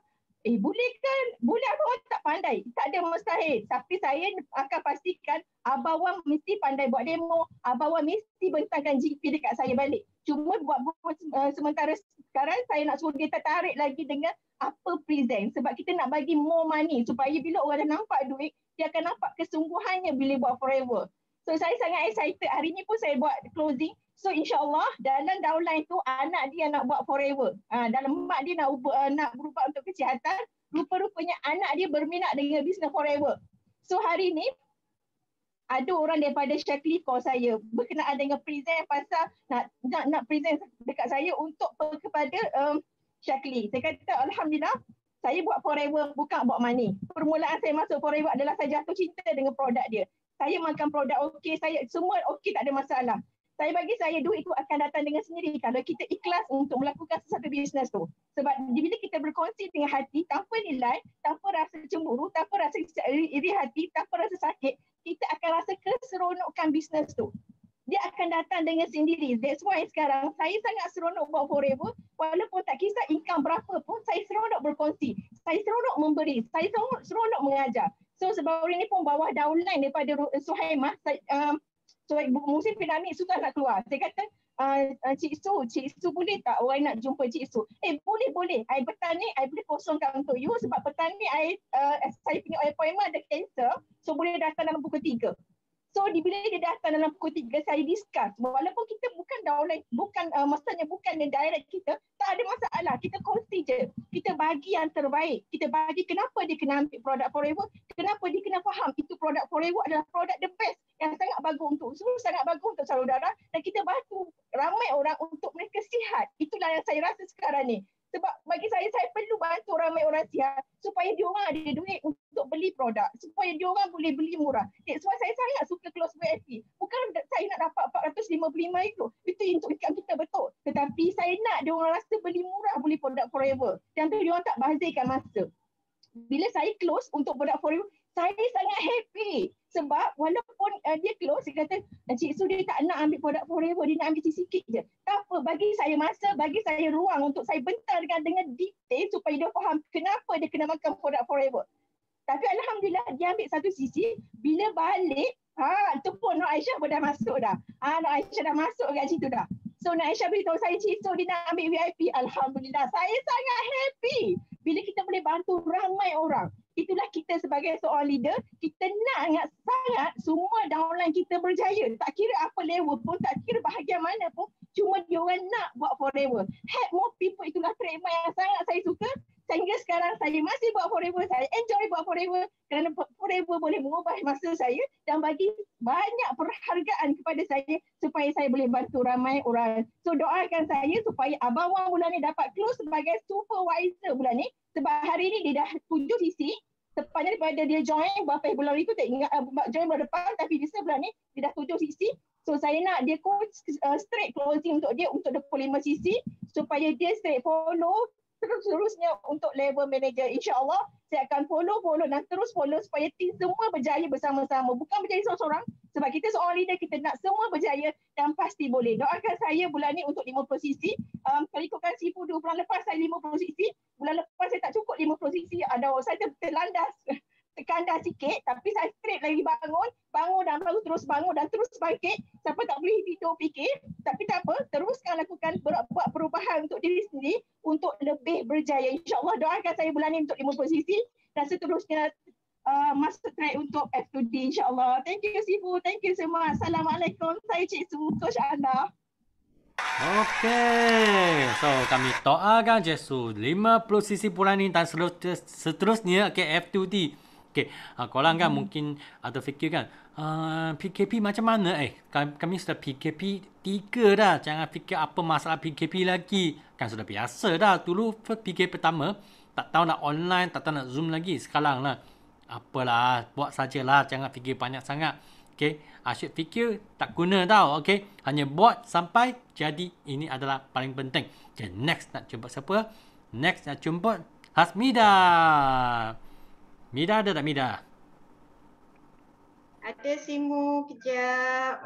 M: boleh kan? Boleh, Abang Wan tak pandai. Tak ada mustahil. Tapi saya akan pastikan Abang Wan mesti pandai buat demo. Abang Wan mesti bentangkan GP dekat saya balik. Cuma buat sementara sekarang saya nak suruh dia tertarik lagi dengan apa present. Sebab kita nak bagi more money supaya bila orang dah nampak duit, dia akan nampak kesungguhannya bila buat forever. So saya sangat excited. Hari ni pun saya buat closing. So insyaAllah dalam downline tu anak dia nak buat forever. Dalam mak dia nak berubah untuk kesihatan. Rupa-rupanya anak dia berminat dengan business forever. So hari ni ada orang daripada Shaklee call saya berkenaan dengan present pasal nak present dekat saya untuk kepada Shaklee. Saya kata alhamdulillah saya buat forever bukan buat money. Permulaan saya masuk forever adalah saya jatuh cinta dengan produk dia. Saya makan produk okey, saya semua okey, tak ada masalah. Bagi saya duit itu akan datang dengan sendiri kalau kita ikhlas untuk melakukan sesuatu bisnes tu. Sebab bila kita berkongsi dengan hati tanpa nilai, tanpa rasa cemburu, tanpa rasa iri hati, tanpa rasa sakit, kita akan rasa keseronokan bisnes tu. Dia akan datang dengan sendiri. That's why sekarang saya sangat seronok buat forever. Walaupun tak kisah income berapa pun, saya seronok berkongsi. Saya seronok memberi. Saya seronok mengajar. So sebab hari ni pun bawah downline daripada Suhaimah, musim pandemik susah nak keluar. Saya kata, Cik Su boleh tak orang nak jumpa Cik Su? Boleh. Petang ni, I boleh kosongkan untuk you sebab petang ni saya punya appointment ada cancel. So boleh datang dalam pukul 3. So bila dia datang dalam pukul 3, saya discuss. Walaupun kita bukan downline, maksudnya bukan direct kita, tak ada masalah. Kita kongsi je. Kita bagi yang terbaik. Kita bagi kenapa dia kena ambil produk forever, kenapa dia kena faham itu produk forever adalah produk the best yang sangat bagus untuk sangat bagus untuk saudara dan kita bantu ramai orang untuk mereka sihat. Itulah yang saya rasa sekarang ni. Sebab bagi saya perlu bantu ramai orang sihat supaya diorang ada duit untuk beli produk, supaya diorang boleh beli murah. That's why saya sangat suka close VIP. Bukan saya nak dapat 455 itu untuk income kita betul. Tetapi saya nak diorang rasa beli murah, beli produk forever. Dan tu diorang tak bazirkan masa. Bila saya close untuk produk forever, saya sangat happy. Sebab walaupun dia close, saya kata, Cik Su dia tak nak ambil produk forever, dia nak ambil sikit je. Tak apa, bagi saya masa, bagi saya ruang untuk saya bentangkan dengan detail supaya dia faham kenapa dia kena makan produk forever. Tapi alhamdulillah dia ambil satu sisi, bila balik, tu pun Nur Aisyah pun dah masuk dah. Nur Aisyah dah masuk kat situ dah. So Nur Aisyah beritahu saya, Cik Su dia nak ambil VIP. Alhamdulillah, saya sangat happy. Bila kita boleh bantu ramai orang. Itulah kita sebagai seorang leader, kita nak sangat semua downline kita berjaya. Tak kira apa level pun, tak kira bahagian mana pun, cuma diorang nak buat forever. Help more people, itulah trademark yang sangat saya suka. sehingga sekarang saya masih buat Forever. Saya enjoy buat Forever kerana Forever boleh mengubah masa saya dan bagi banyak perhargaan kepada saya supaya saya boleh bantu ramai orang. So doakan saya supaya Abang Wang bulan ni dapat close sebagai supervisor bulan ni, sebab hari ni dia dah 7 sisi. Tepatnya daripada dia join berapa bulan itu tak ingat, join bulan depan, tapi bisa bulan ni dia dah 7 sisi. So saya nak dia coach straight closing untuk dia untuk 25 sisi supaya dia straight follow terus-terusnya untuk level manager. InsyaAllah saya akan follow dan terus follow supaya tim semua berjaya bersama-sama. Bukan berjaya seorang-seorang, sebab kita seorang leader, kita nak semua berjaya dan pasti boleh. Doakan saya bulan ni untuk 50 sisi. Kalau ikutkan Sifu 2 bulan lepas saya 50 sisi. Bulan lepas saya tak cukup 50 sisi. Saya terlandas, terkandas sikit, tapi saya straight lagi bangun dan baru terus bangun dan terus bangkit. Siapa tak boleh tidur fikir, tapi tak apa, teruskan lakukan buat perubahan untuk diri sendiri untuk lebih berjaya. InsyaAllah doakan saya bulan ni untuk 50 sisi dan seterusnya masuk track untuk F2D insyaAllah. Thank you Sifu, thank you semua. Assalamualaikum, saya Cik Su, Coach anda.
B: Okey, so kami doakan Cik Su 50 sisi bulan ni dan seterusnya F2D. Okey, korang kan mungkin ada fikir kan, PKP macam mana? Kami sudah PKP 3 dah. Jangan fikir apa masalah PKP lagi. Kan sudah biasa dah. Dulu PKP pertama, tak tahu nak online, tak tahu nak Zoom lagi. Sekarang lah, apalah, buat sajalah. Jangan fikir banyak sangat. Okey, asyik fikir tak guna tau. Okey, hanya buat sampai jadi. Ini adalah paling penting. Okay, next nak jemput siapa? Next nak jemput Hasmida. Mida ada tak Mida?
C: Ada Simu, kejap.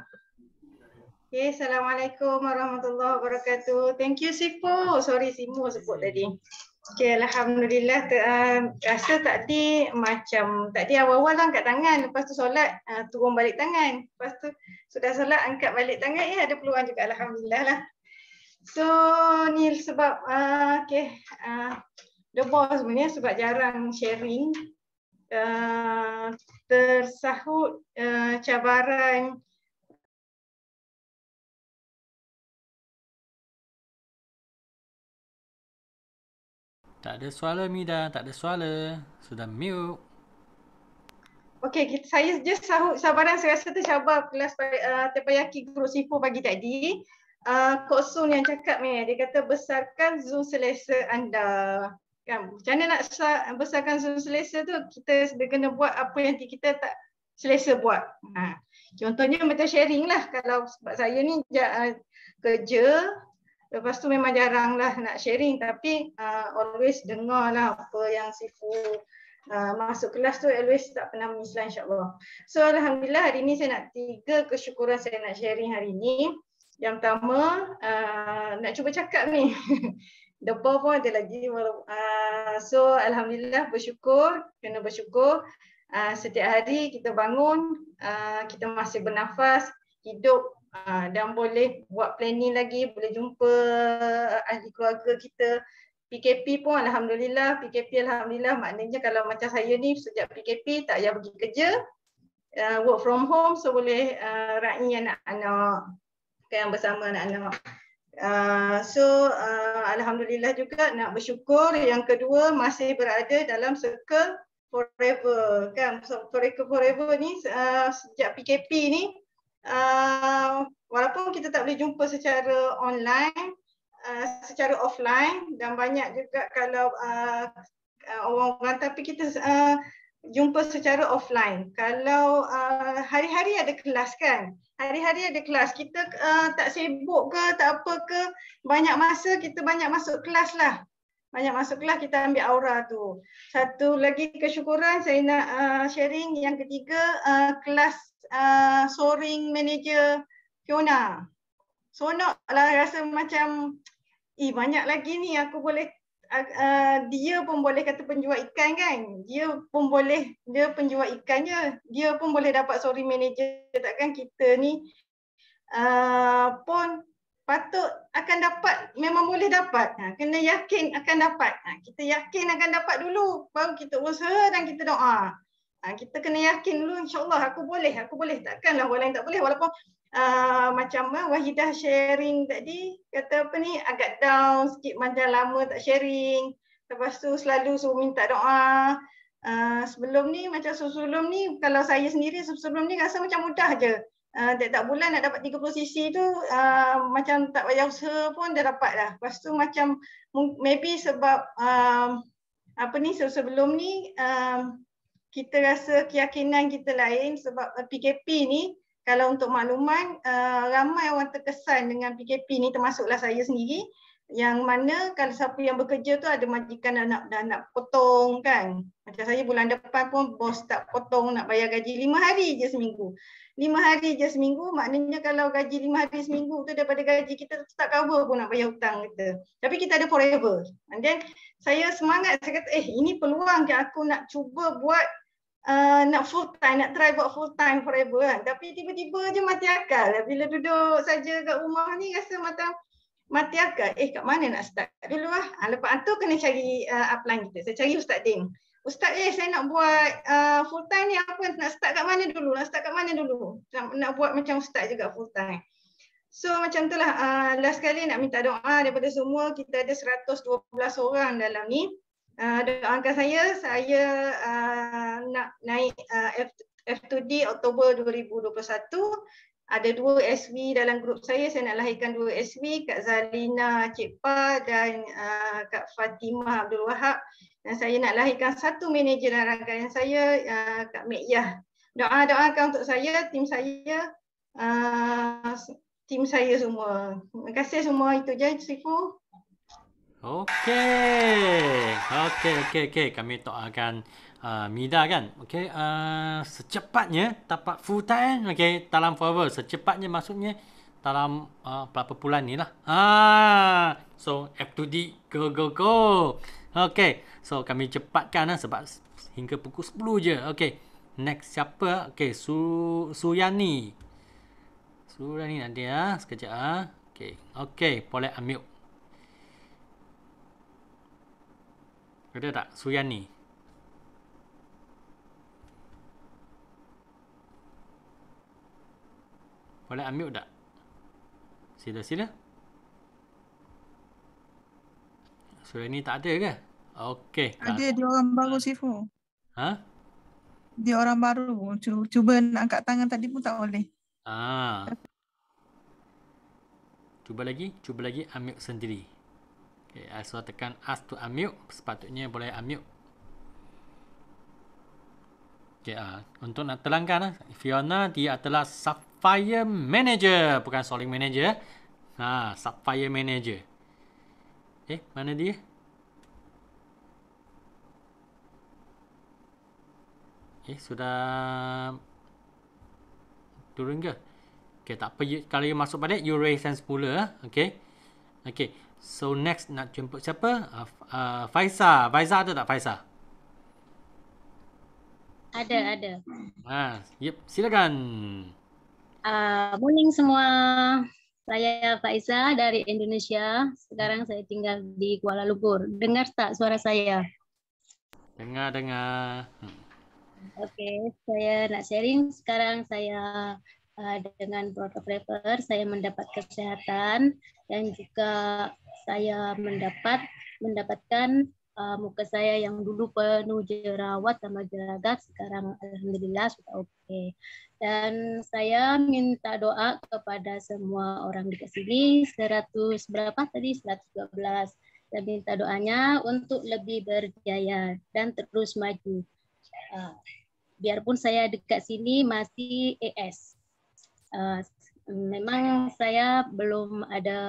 C: Okay, Assalamualaikum warahmatullahi wabarakatuh. Thank you Sifu. Sorry Simu sebut tadi. Okay, Alhamdulillah. Rasa tadi awal-awal angkat tangan. Lepas tu solat, turun balik tangan. Lepas tu sudah solat, angkat balik tangan. Ada peluang juga. Alhamdulillah lah. So, ni sebab the boss sebenarnya sebab jarang sharing. Tersahut cabaran
B: tak ada suara Mida, tak ada suara, sudah mute.
C: Okey, saya just sahut cabaran. Saya rasa tercabar kelas terpayaki guru Sifu pagi tadi. Kok Sun yang cakap ni, dia kata besarkan Zoom selesa anda. Kan, macam mana nak besarkan Zoom selesa tu, kita kena buat apa yang kita tak selesa buat. Contohnya macam sharing lah. Kalau sebab saya ni kerja, lepas tu memang jarang lah nak sharing, tapi always dengar lah apa yang Sifu masuk kelas tu, always tak pernah miss lah insyaAllah. So Alhamdulillah hari ni saya nak 3 kesyukuran saya nak sharing hari ni. Yang pertama, nak cuba cakap ni. Depan pun ada lagi. So Alhamdulillah bersyukur, kena bersyukur. Setiap hari kita bangun, kita masih bernafas, hidup dan boleh buat planning lagi, boleh jumpa ahli keluarga kita. PKP pun Alhamdulillah, maknanya kalau macam saya ni sejak PKP tak payah pergi kerja, work from home, so boleh raih anak-anak kan, bersama anak-anak. Alhamdulillah juga, nak bersyukur. Yang kedua, masih berada dalam circle Forever kan. So, Forever ni sejak PKP ni, walaupun kita tak boleh jumpa secara online, secara offline, dan banyak juga kalau orang, tapi kita jumpa secara offline. Kalau hari-hari ada kelas kan, kita tak sibuk ke, tak apa ke, banyak masa kita banyak masuk kelas lah. Kita ambil aura tu. Satu lagi kesyukuran saya nak sharing, yang ketiga kelas soaring manager Fiona. Sonok lah, rasa macam banyak lagi ni aku boleh. Dia pun boleh kata penjual ikan kan, dia penjual ikan je, dia pun boleh dapat soaring manager. Takkan kita ni pun patut akan dapat, memang boleh dapat. Kena yakin akan dapat. Kita yakin akan dapat dulu, baru kita usaha dan kita doa. Kita kena yakin dulu, insyaAllah aku boleh. Takkanlah orang lain tak boleh. Walaupun macam Wahidah sharing tadi, kata apa ni, agak down sikit, macam lama tak sharing. Lepas tu selalu suruh minta doa. Sebelum ni kalau saya sendiri sebelum ni rasa macam mudah je. Tak bulan nak dapat 30 cc tu macam tak payah usaha pun dah dapat dah. Lepas tu macam maybe sebab sebelum ni kita rasa keyakinan kita lain sebab PKP ni, kalau untuk makluman ramai orang terkesan dengan PKP ni termasuklah saya sendiri, yang mana kalau siapa yang bekerja tu ada majikan nak potong kan. Macam saya bulan depan pun bos tak potong, nak bayar gaji 5 hari je seminggu. 5 hari je seminggu, maknanya kalau gaji 5 hari seminggu tu daripada gaji kita tak cover pun nak bayar hutang kita. Tapi kita ada forever. And then saya semangat, saya kata ini peluang yang aku nak cuba buat nak full time, nak try buat full time forever kan. Tapi tiba-tiba je mati akal. Bila duduk saja kat rumah ni rasa macam mati akal. Kat mana nak start dulu lah. Lepas tu kena cari upline kita. Saya cari Ustaz Din. Ustaz, saya nak buat full time ni apa, nak start kat mana dulu? Nak buat macam Ustaz juga full time. So macam tu lah. Last kali nak minta doa daripada semua. Kita ada 112 orang dalam ni. Doakan saya nak naik F2D Oktober 2021. Ada 2 SW dalam grup saya nak lahirkan 2 SW, Kak Zalina Cik Pa dan Kak Fatimah Abdul Wahab. Dan saya nak lahirkan 1 manager dalam rangkaian saya, Kak Mek Yah. Doakan untuk saya, tim saya semua. Terima kasih semua, itu je Sifu.
B: Okey. Kami doakan Mida kan. Okey, secepatnya dapat full time. Okey, dalam forever. Secepatnya maksudnya dalam berapa bulan ni lah. So F2D go. Okey. So kami cepatkan sebab hingga pukul 10 je. Okey. Next siapa? Okey, Suyani nanti sekejap Okey, boleh unmute. Ada tak Suyani? Boleh unmute tak? Sila. Suyani tak ada ke? Okey.
N: Ada, dia orang baru Sifu. Dia orang baru. Cuba nak angkat tangan tadi pun tak boleh.
B: Cuba lagi unmute sendiri. Okay, so tekan ask to unmute, sepatutnya boleh unmute. Okay, untuk nak terangkan, Fiona dia adalah Sapphire Manager, bukan Soling Manager. Sapphire Manager. Mana dia? Sudah turun ke? Okay, tak apa. Kalau you masuk balik, you raise hand semula. Okay. So next nak jemput siapa? Faiza. Faiza ada tak Faiza?
O: Ada.
B: Silakan.
O: Morning semua. Saya Faiza dari Indonesia. Sekarang saya tinggal di Kuala Lumpur. Dengar tak suara saya?
B: Dengar.
O: Okey, saya nak sharing. Sekarang saya dengan fotografer saya mendapat kesehatan dan juga saya mendapatkan muka saya yang dulu penuh jerawat sama gelagat, sekarang alhamdulillah sudah okey. Dan saya minta doa kepada semua orang di sini 100 berapa tadi 112. Saya minta doanya untuk lebih berjaya dan terus maju. Biarpun saya dekat sini masih AS. Memang saya belum ada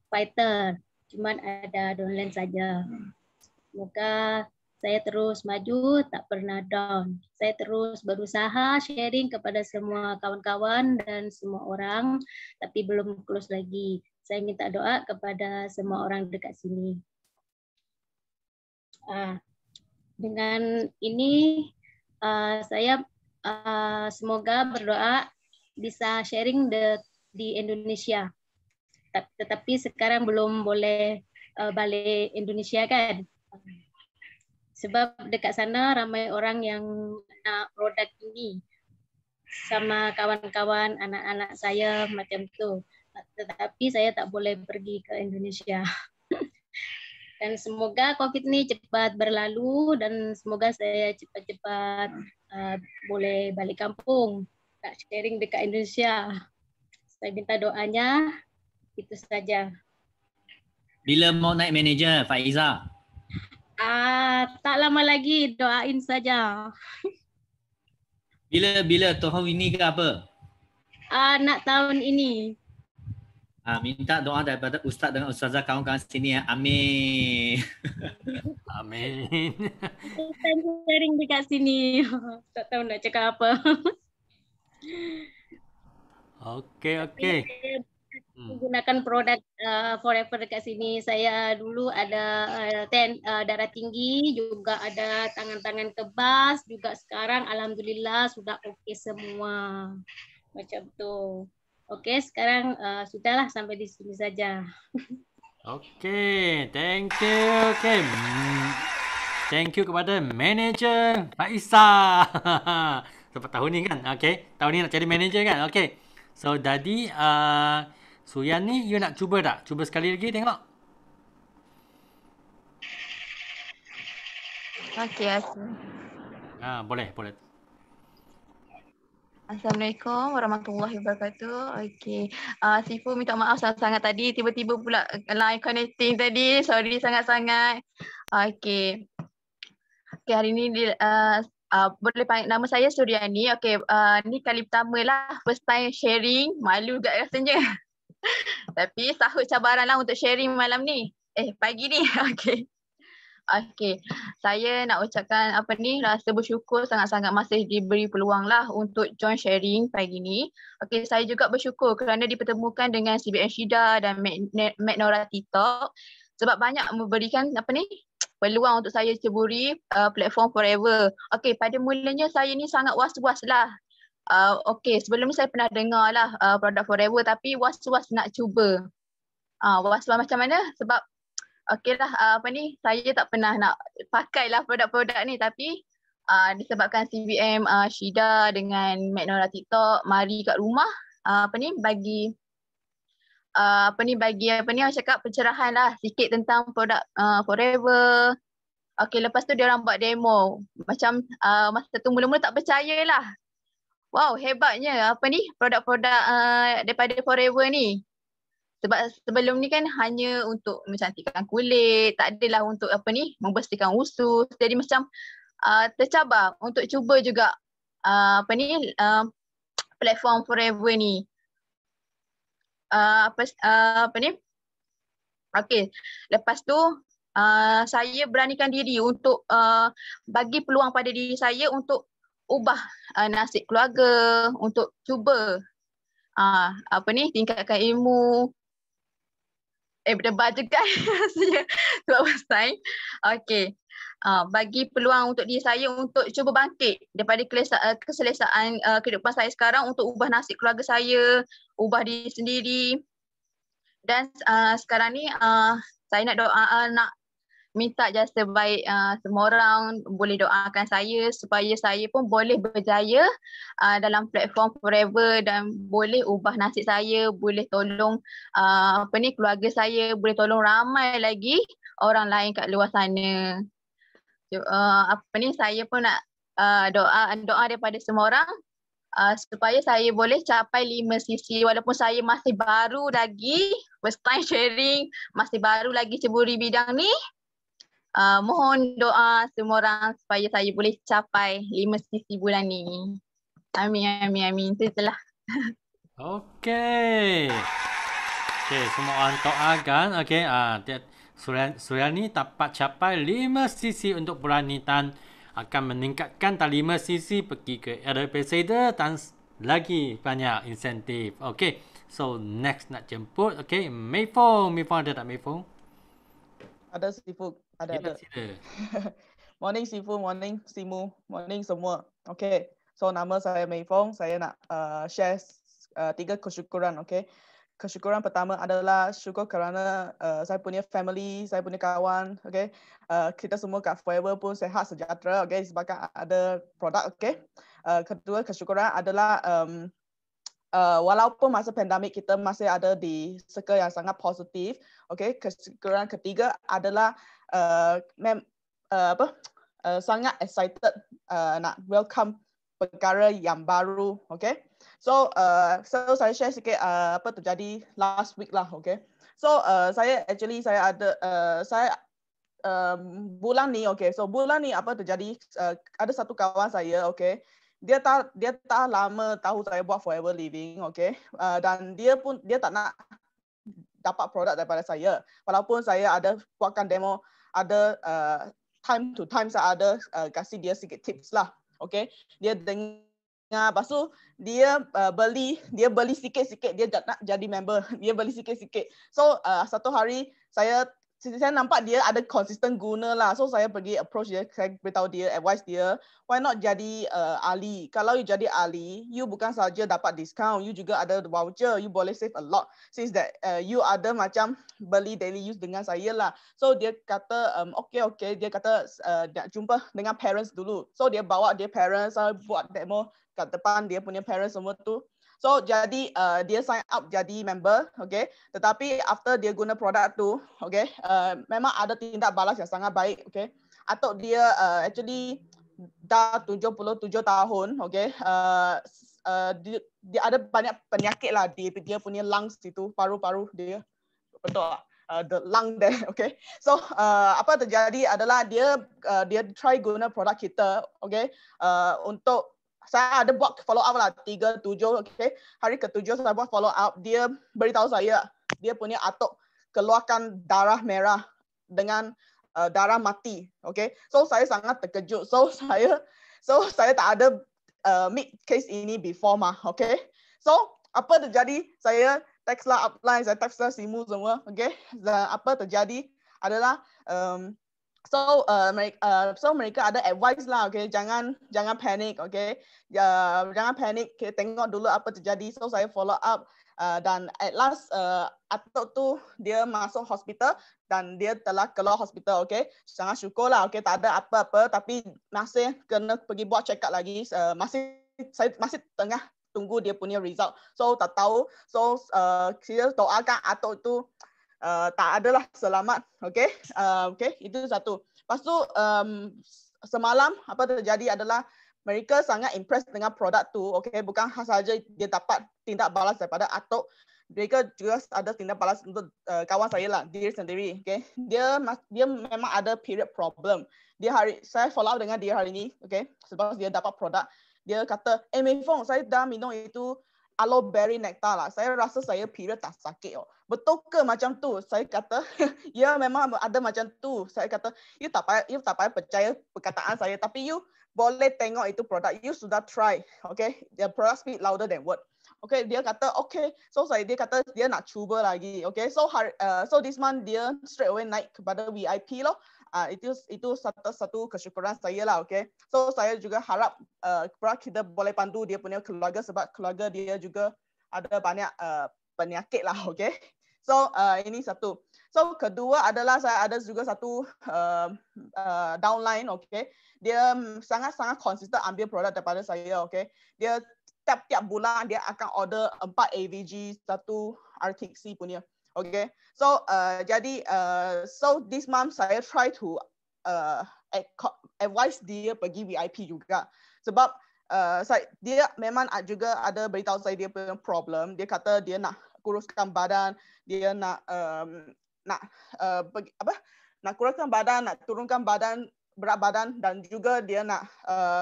O: fighter, cuman ada downline saja. Semoga saya terus maju, tak pernah down. Saya terus berusaha sharing kepada semua kawan-kawan dan semua orang, tapi belum close lagi. Saya minta doa kepada semua orang dekat sini. Dengan ini saya semoga berdoa bisa sharing di Indonesia. Tetapi sekarang belum boleh balik Indonesia kan. Sebab dekat sana ramai orang yang nak produk ini sama kawan-kawan anak-anak saya macam tu. Tetapi saya tak boleh pergi ke Indonesia. Dan semoga COVID ini cepat berlalu dan semoga saya cepat-cepat boleh balik kampung, tak sharing dekat Indonesia. Saya minta doanya, itu saja.
P: Bila mau naik manager, Faiza?
O: Tak lama lagi, doain saja.
P: Bila tahun ini ke apa?
O: Nak tahun ini.
P: Minta doa daripada Ustaz dengan Ustazah kawan-kawan sini ya. Amin.
B: Amin.
O: Saya sharing dekat sini. Tak tahu nak cakap apa.
B: Okey.
O: Menggunakan produk Forever dekat sini. Saya dulu ada darah tinggi, juga ada tangan-tangan kebas, juga sekarang alhamdulillah sudah okey semua. Macam tu. Okey, sekarang sudahlah sampai di sini saja.
B: Okey, thank you. Okey. Thank you kepada manager Faiza. Sebab tahun ni kan. Okey, tahun ni nak jadi manager kan. Okey. So jadi Suyan ni you nak cuba tak? Cuba sekali lagi tengok.
Q: Okey.
B: Boleh.
Q: Assalamualaikum warahmatullahi wabarakatuh. Okey. Sifu minta maaf sangat-sangat tadi. Tiba-tiba pula line connecting tadi. Sorry sangat-sangat. Okey. Okey, hari ni boleh panggil nama saya Suryani. Okey, ni kali pertama lah. First time sharing. Malu juga rasanya. Tapi sahut cabaran lah untuk sharing malam ni. Pagi ni. Okey. Okey, saya nak ucapkan rasa bersyukur sangat-sangat masih diberi peluang lah untuk join sharing pagi ni. Okey, saya juga bersyukur kerana dipertemukan dengan CBN Shida dan Magnora TikTok sebab banyak memberikan peluang untuk saya ceburi platform Forever. Okey, pada mulanya saya ni sangat was-was lah. Okey, sebelum ni saya pernah dengar lah produk Forever tapi was-was nak cuba. Was-was macam mana? Sebab okeylah saya tak pernah nak pakailah produk-produk ni tapi disebabkan CBM Shida dengan Magnora TikTok mari kat rumah bagi orang cakap pencerahan lah sikit tentang produk Forever. Okey, lepas tu dia orang buat demo. Macam masa tu mula-mula tak percayalah. Wow, hebatnya produk-produk daripada Forever ni. Sebab sebelum ni kan hanya untuk mencantikkan kulit, tak adalah untuk membersihkan usus. Jadi macam tercabar untuk cuba juga platform Forever ni. Okey, lepas tu saya beranikan diri untuk bagi peluang pada diri saya untuk ubah nasib keluarga, untuk cuba tingkatkan ilmu. Berdebar juga rasanya sebab first time. Okey. Bagi peluang untuk diri saya untuk cuba bangkit daripada keselesaan kehidupan saya sekarang untuk ubah nasib keluarga saya, ubah diri sendiri. Dan sekarang ni saya nak minta jasa baik semua orang boleh doakan saya supaya saya pun boleh berjaya dalam platform Forever dan boleh ubah nasib saya, boleh tolong keluarga saya, boleh tolong ramai lagi orang lain kat luar sana. Saya pun nak doa daripada semua orang supaya saya boleh capai 5 sisi walaupun saya masih baru lagi, first time sharing, masih baru lagi ceburi bidang ni. Mohon doa semua orang supaya saya boleh capai 5 sisi bulan ni. Amin. Itu itulah.
B: Okey, semua orang doakan. Okey, Suryani dapat capai 5 sisi untuk bulan ni dan akan meningkatkan 5 sisi pergi ke Air Ambassador dan lagi banyak insentif. Okey, so next nak jemput. Okey, Mayfong ada tak Mayfong?
R: Ada Sifu. Ada. Morning Sifu, morning Simu, morning semua. Okay, so nama saya Mayfong. Saya nak share 3 kesyukuran. Okay, kesyukuran pertama adalah syukur kerana saya punya family, saya punya kawan. Okay, kita semua kat Forever pun sehat sejahtera. Okay, sebabkan ada produk. Okay, kedua kesyukuran adalah walaupun masa pandemik kita masih ada di circle yang sangat positif. Okay, kesekian ketiga adalah sangat excited nak welcome perkara yang baru. Okay, so saya share sikit apa terjadi last week lah. Okay, so saya ada bulan ni, okay, so bulan ni apa terjadi, ada satu kawan saya, okay, dia tak lama tahu saya buat Forever Living, okay, dan dia tak nak dapat produk daripada saya, walaupun saya ada buatkan demo, ada time to time saya ada kasih dia sikit tips lah, okay, dia dengar, lepas tu dia beli sikit-sikit, dia nak jadi member, dia beli sikit-sikit, so satu hari saya nampak dia ada konsisten guna lah. So saya pergi approach dia, saya beritahu dia, advice dia, why not jadi ahli. Kalau you jadi ahli, you bukan saja dapat discount, you juga ada voucher, you boleh save a lot. Since that you ada macam beli daily use dengan saya lah. So dia kata, okay, dia kata nak jumpa dengan parents dulu. So dia bawa dia parents, saya buat demo kat depan dia punya parents semua tu. So jadi dia sign up jadi member, okay. Tetapi after dia guna produk tu, okay, memang ada tindak balas yang sangat baik, okay. Atau dia actually dah 77 tahun, okay. Dia ada banyak penyakit lah dia punya lungs itu, paru-paru dia, betul tak? The lung there, okay. So apa terjadi adalah dia try guna produk kita, okay. Untuk saya ada buat follow up lah 3-7, okay. Hari ke-7 saya buat follow up, dia beritahu saya dia punya atuk keluarkan darah merah dengan darah mati, okay. So saya sangat terkejut. So saya tak ada meet case ini before mah, okay. So apa terjadi? Saya text lah upline, saya text lah Simu semua, okay. Dan apa terjadi adalah So mereka ada advice lah, okay, jangan panik, okay, jangan panik, okay, tengok dulu apa terjadi. So saya follow up dan at last atuk tu dia masuk hospital dan dia telah keluar hospital, okay, sangat syukur lah, okay, tak ada apa-apa, tapi masih kena pergi buat check up lagi, saya masih tengah tunggu dia punya result, so tak tahu, so kita doakan atuk tu tak adalah selamat, okay, okay, itu satu. Lepas tu semalam apa terjadi adalah mereka sangat impress dengan produk tu, okay, bukan sahaja dia dapat tindak balas daripada atuk, mereka juga ada tindak balas untuk kawan saya lah, dia sendiri, okay, dia memang ada period problem, saya follow up dengan dia hari ni, okay, sebab dia dapat produk, dia kata, Mei Fong, saya dah minum itu aloe berry nectar lah. Saya rasa saya period tak sakit. Betul ke macam tu? Saya kata, ya memang ada macam tu. Saya kata, you tak payah percaya perkataan saya. Tapi you boleh tengok itu produk. You sudah try. Okay? The product speak louder than word. Okay? Dia kata, okay. So dia kata dia nak cuba lagi. Okay? So this month dia straight away naik kepada VIP loh. Itu satu kesyukuran saya lah, okay. So saya juga harap kita boleh bantu dia punya keluarga sebab keluarga dia juga ada banyak penyakit lah, okay. So ini satu. So kedua adalah saya ada juga satu downline, okay. Dia sangat-sangat konsisten ambil produk daripada saya, okay. Dia tiap bulan dia akan order 4 AVG, 1 RTC punya. Okay, so jadi so this month saya try to advise dia pergi VIP juga sebab dia memang juga ada beritahu saya dia punya problem. Dia kata dia nak kuruskan badan, dia nak kuruskan badan, nak turunkan berat badan dan juga dia nak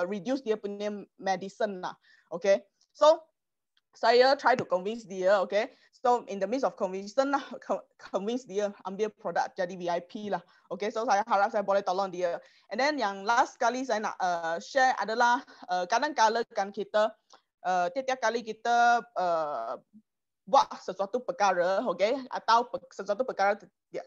R: reduce dia punya medicine lah. Okay, so saya try to convince dia, okay. So in the midst of convince dia ambil produk jadi VIP lah, okay. So saya harap saya boleh tolong dia. And then yang last kali saya nak share adalah kadang-kala kan kita tiap kali kita buat sesuatu perkara, okay, atau sesuatu perkara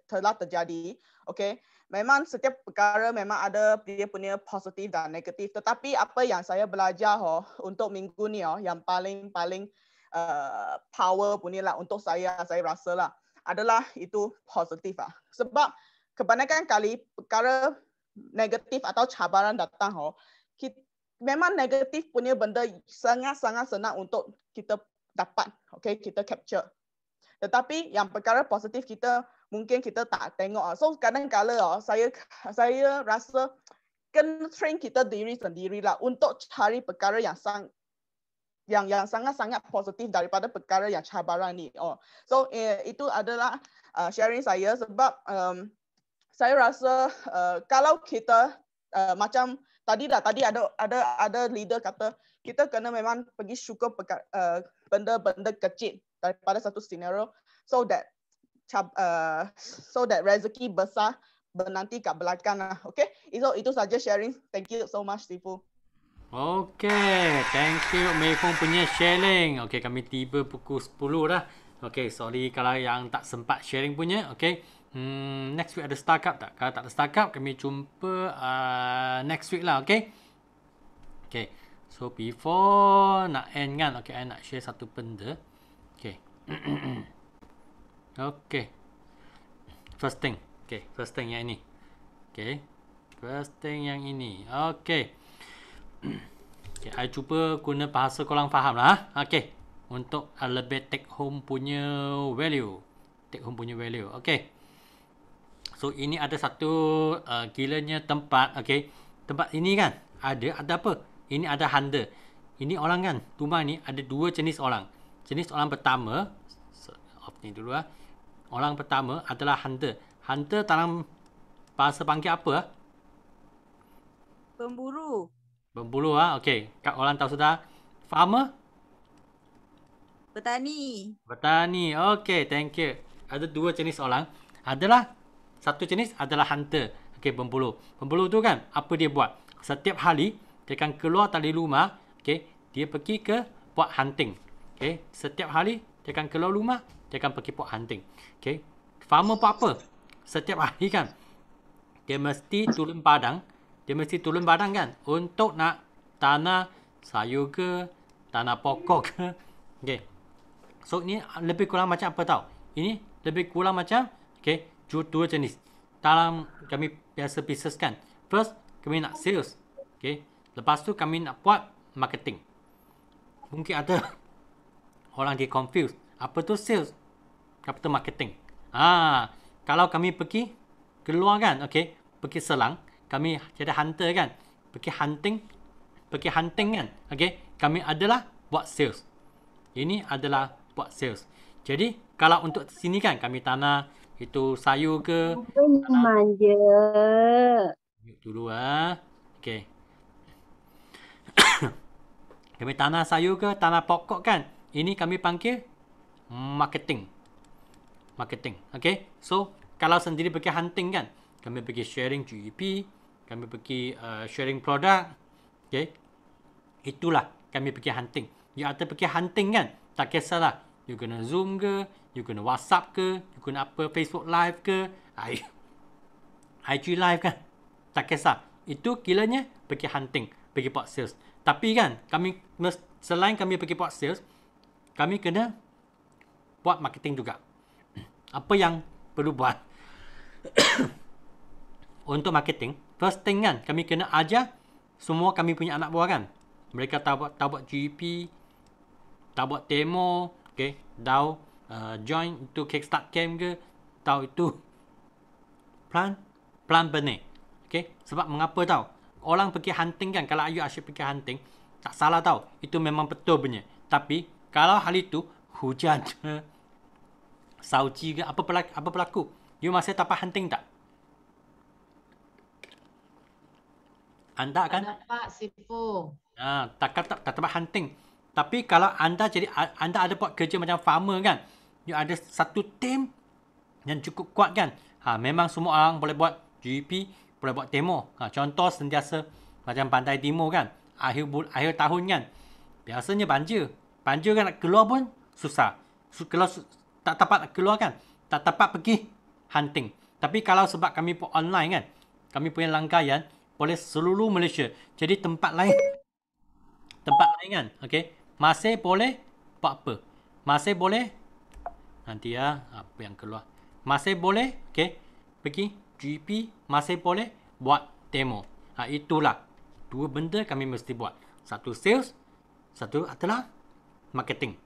R: telah terjadi, okay. Memang setiap perkara memang ada dia punya positif dan negatif. Tetapi apa yang saya belajar untuk minggu ni yang paling power punya lah untuk saya rasa lah adalah itu positif lah. Sebab kebanyakan kali perkara negatif atau cabaran datang memang negatif punya benda sangat-sangat senang untuk kita dapat, okay, kita capture. Tetapi yang perkara positif kita mungkin kita tak tengok. So kadang-kala saya rasa kena train kita diri sendirilah untuk cari perkara yang sangat-sangat positif daripada perkara yang cabaran ni. So itu adalah sharing saya sebab saya rasa kalau kita macam tadi ada leader kata kita kena memang pergi syukur benda-benda kecil daripada satu scenario so that rezeki besar menanti kat belakang lah. Okay, itu saja sharing. Thank you so much, Sifu.
B: Okay, thank you Mei Fong punya sharing. Okay, kami tiba pukul 10 dah. Okay, sorry kalau yang tak sempat sharing punya. Okay, next week ada Starcup tak? Kalau tak ada Starcup, kami jumpa next week lah. Okay. Okay, so before nak end kan, okay, I nak share satu benda. Okay. Okay. First thing yang ini. Okay. First thing yang ini. Okay. Okay, I cuba guna bahasa korang faham lah. Okay. Untuk lebih take home punya value. Okay. So ini ada satu gilanya tempat. Okay. Tempat ini kan ada apa? Ini ada hunter. Ini orang kan. Rumah ni ada dua jenis orang. Jenis orang pertama, off ni dulu lah. Orang pertama adalah hunter. Hunter dalam bahasa panggil apa?
K: Pemburu.
B: Pemburu ah. Okey. Orang tahu sudah. Farmer?
K: Petani.
B: Petani. Okey, thank you. Ada dua jenis orang. Adalah satu jenis adalah hunter. Okey, pemburu. Pemburu tu kan apa dia buat? Setiap hari dia akan keluar dari rumah, okey, dia pergi ke buat hunting. Okey, setiap hari dia akan keluar rumah, dia akan pergi buat hunting. Okey. Farmer buat apa? Setiap hari kan dia mesti turun padang. Dia mesti turun padang kan untuk nak tanah sayur ke, tanah pokok ke. Okey. So ni lebih kurang macam apa tau? Ini lebih kurang macam okey, dua jenis. Dalam kami biasa business kan. First, kami nak sales. Okey. Lepas tu kami nak buat marketing. Mungkin ada orang dia confused. Apa tu sales? Apa tu marketing? Kalau kami pergi keluar kan, okey, pergi selang, kami jadi hunter kan, pergi hunting kan, okey, kami adalah buat sales. Ini adalah buat sales. Jadi kalau untuk sini kan kami tanah itu sayur ke,
S: manja.
B: Dulu okey. Kami tanah sayur ke, tanah pokok kan. Ini kami panggil marketing. Okay. So, kalau sendiri pergi hunting kan, kami pergi sharing GEP, kami pergi sharing produk. Okay. Itulah kami pergi hunting. You ada pergi hunting kan, tak kisahlah. You guna Zoom ke, you guna WhatsApp ke, you guna apa, Facebook Live ke, IG Live kan. Tak kisah. Itu kiranya pergi hunting, pergi buat sales. Tapi kan, kami selain kami pergi buat sales, kami kena buat marketing juga. Apa yang perlu buat? Untuk marketing, first thing kan, kami kena ajar semua kami punya anak buah kan. Mereka tahu buat GP, tahu buat demo, okay, tahu join itu Kickstart Camp ke, tahu itu plan benih. Okay, sebab mengapa tahu? Orang pergi hunting kan, kalau you asyik pergi hunting, tak salah tahu. Itu memang betul punya. Tapi kalau hari itu hujan ke, sauji ke, apa berlaku? You masih dapat hunting tak? Anda kan?
T: Tak dapat, Sifu.
B: Tak dapat hunting. Tapi kalau anda ada buat kerja macam farmer kan, you ada satu tim yang cukup kuat kan. Memang semua orang boleh buat GP, boleh buat demo. Contoh sentiasa macam Pantai Timur kan, akhir tahun kan, biasanya banjir kan nak keluar pun susah. Kalau tak dapat nak keluar kan, tak dapat pergi hunting. Tapi kalau sebab kami buat online kan, kami punya rangkaian boleh seluruh Malaysia. Jadi tempat lain kan, okey, masih boleh buat apa? Masih boleh nanti apa yang keluar. Masih boleh, okey, pergi GP, masih boleh buat demo. Itulah dua benda kami mesti buat. Satu sales, satu adalah marketing.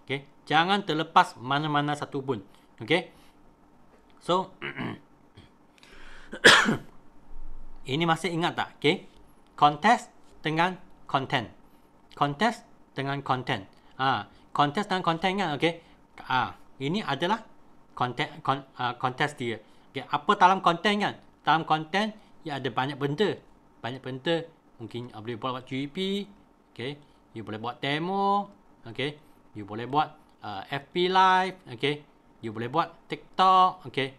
B: Okay. Jangan terlepas mana-mana satu pun. Okay. So, ini masih ingat tak? Okay. Contest dengan content. Contest dengan content. Contest dengan content kan? Okay. Ini adalah contest dia. Okay. Apa dalam content kan? Dalam content, ya ada banyak benda. Banyak benda. Mungkin boleh buat GP. Okay. You boleh buat demo. Okay. You boleh buat FB Live. Okay. You boleh buat TikTok. Okay.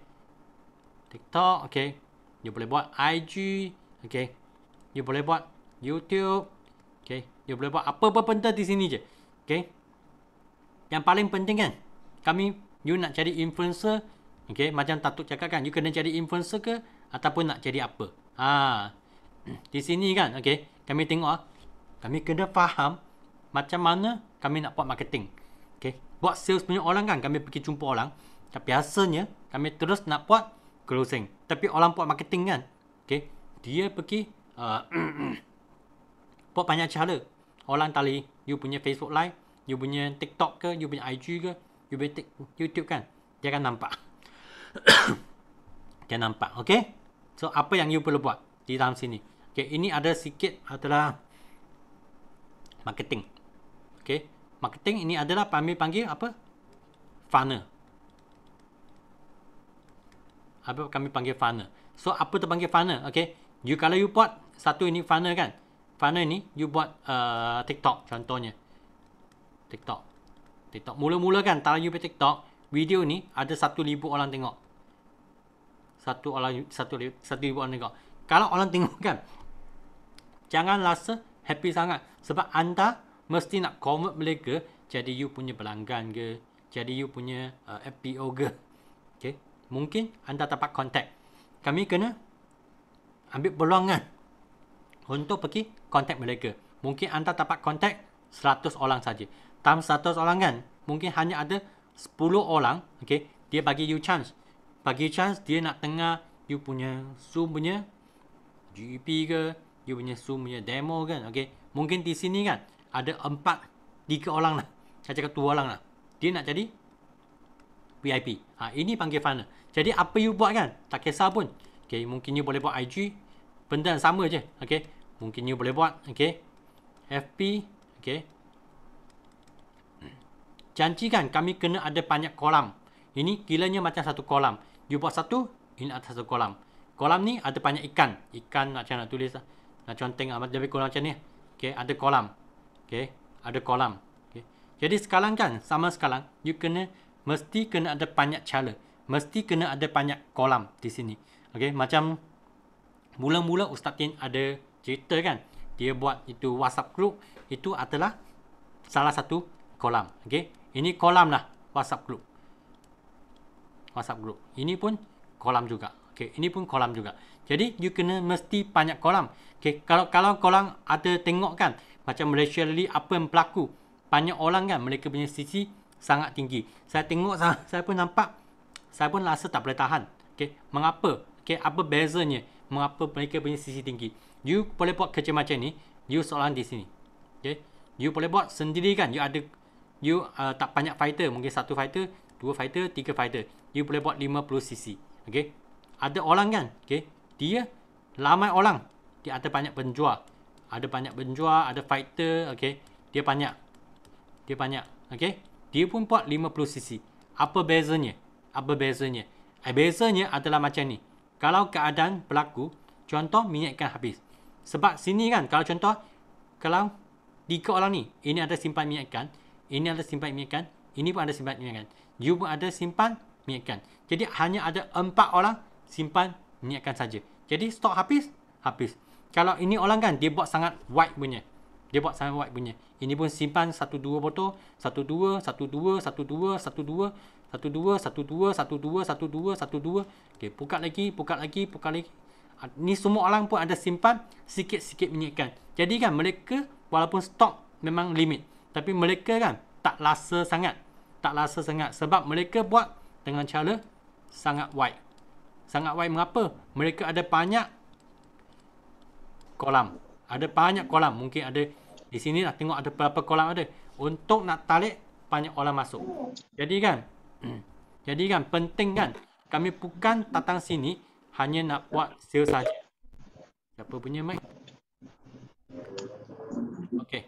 B: TikTok. Okay. You boleh buat IG. Okay. You boleh buat YouTube. Okay. You boleh buat apa-apa benda di sini je. Okay. Yang paling penting kan, you nak jadi influencer. Okay. Macam Datuk cakap kan, you kena jadi influencer ke ataupun nak jadi apa. Di sini kan, okay, kami tengok kami kena faham macam mana kami nak buat marketing. Okay. Buat sales punya orang kan, kami pergi jumpa orang. Tapi biasanya kami terus nak buat closing. Tapi orang buat marketing kan, okay, dia pergi buat banyak cara. Orang tali you punya Facebook Live, you punya TikTok ke, you punya IG ke, you punya YouTube kan, dia akan nampak. Dia nampak, okay. So apa yang you perlu buat di dalam sini? Okay, ini ada sikit adalah marketing. Okay, marketing ini adalah panggil apa? Funnel. Apa kami panggil funnel. So apa tu panggil funnel? Okay, kalau you buat satu ini funnel kan, funnel ini you buat TikTok contohnya. TikTok. Mula-mula kan, kalau you buat TikTok, video ni ada 1,000 orang tengok. 1,000 orang tengok. Kalau orang tengok kan, jangan rasa happy sangat. Sebab anda mesti nak convert mereka jadi you punya pelanggan ke, jadi you punya FPO ke. Okay. Mungkin anda dapat kontak. Kami kena ambil peluang kan untuk pergi kontak mereka. Mungkin anda dapat kontak 100 orang saja. Dalam 100 orang kan, mungkin hanya ada 10 orang, okay, dia bagi you chance. Bagi chance dia nak tengah you punya Zoom punya GP ke, you punya Zoom punya demo kan, okay. Mungkin di sini kan ada 3 orang lah. Saya cakap 2 orang lah. Dia nak jadi VIP. Ini panggil funnel. Jadi apa you buat kan, tak kisah pun. Okay, mungkin you boleh buat IG, benda yang sama je. Okay, mungkin you boleh buat, okay, FB, okay. Janjikan kami kena ada banyak kolam. Ini kiranya macam satu kolam. You buat satu, ini ada satu kolam. Kolam ni ada banyak ikan. Ikan macam nak tulis, nak conteng lebih kurang macam ni. Okay, ada kolam. Okay, ada kolam. Okay. Jadi sekarang kan, sama sekarang, you mesti kena ada banyak cara. Mesti kena ada banyak kolam di sini. Okay, macam mula-mula Ustaz Tin ada cerita kan, dia buat itu WhatsApp group, itu adalah salah satu kolam. Okay, ini kolam lah WhatsApp group. WhatsApp group. Ini pun kolam juga. Okay, ini pun kolam juga. Jadi you kena mesti banyak kolam. Okay, kalau kolam ada tengok kan, macam Malaysia Rally apa yang berlaku, banyak orang kan mereka punya sisi sangat tinggi. Saya tengok, saya pun nampak, saya pun rasa tak boleh tahan. Okay, mengapa? Okay, apa bezanya? Mengapa mereka punya sisi tinggi? You boleh buat kerja macam ni, you seorang di sini. Okay, you boleh buat sendiri kan. You tak banyak fighter, mungkin 1 fighter, 2 fighter, 3 fighter. You boleh buat 50 cc. Okay, ada orang kan, okay, dia ramai orang, dia ada banyak penjual, ada fighter, okay, dia banyak, okay, dia pun buat 50 cc. Apa bezanya? Bezanya adalah macam ni. Kalau keadaan berlaku, contoh minyak ikan habis. Sebab sini kan, kalau 3 orang ni, ini ada simpan minyak ikan, ini ada simpan minyak ikan, ini pun ada simpan minyak ikan, you pun ada simpan minyak ikan. Jadi hanya ada 4 orang simpan minyak ikan saja. Jadi stok habis. Kalau ini orang kan, dia buat sangat wide punya. Ini pun simpan 1-2 botol, 1-2. Okay, buka lagi. Ni semua orang pun ada simpan sikit-sikit minyak ikan. Jadi kan mereka walaupun stok memang limit, tapi mereka kan tak rasa sangat. Sebab mereka buat dengan cara sangat wide. Mengapa? Mereka ada banyak kolam. Mungkin ada di sini nak tengok ada berapa kolam ada. Untuk nak tarik banyak orang masuk. Jadi kan penting kan kami bukan datang sini hanya nak buat sale saja. Siapa punya mic? Okey.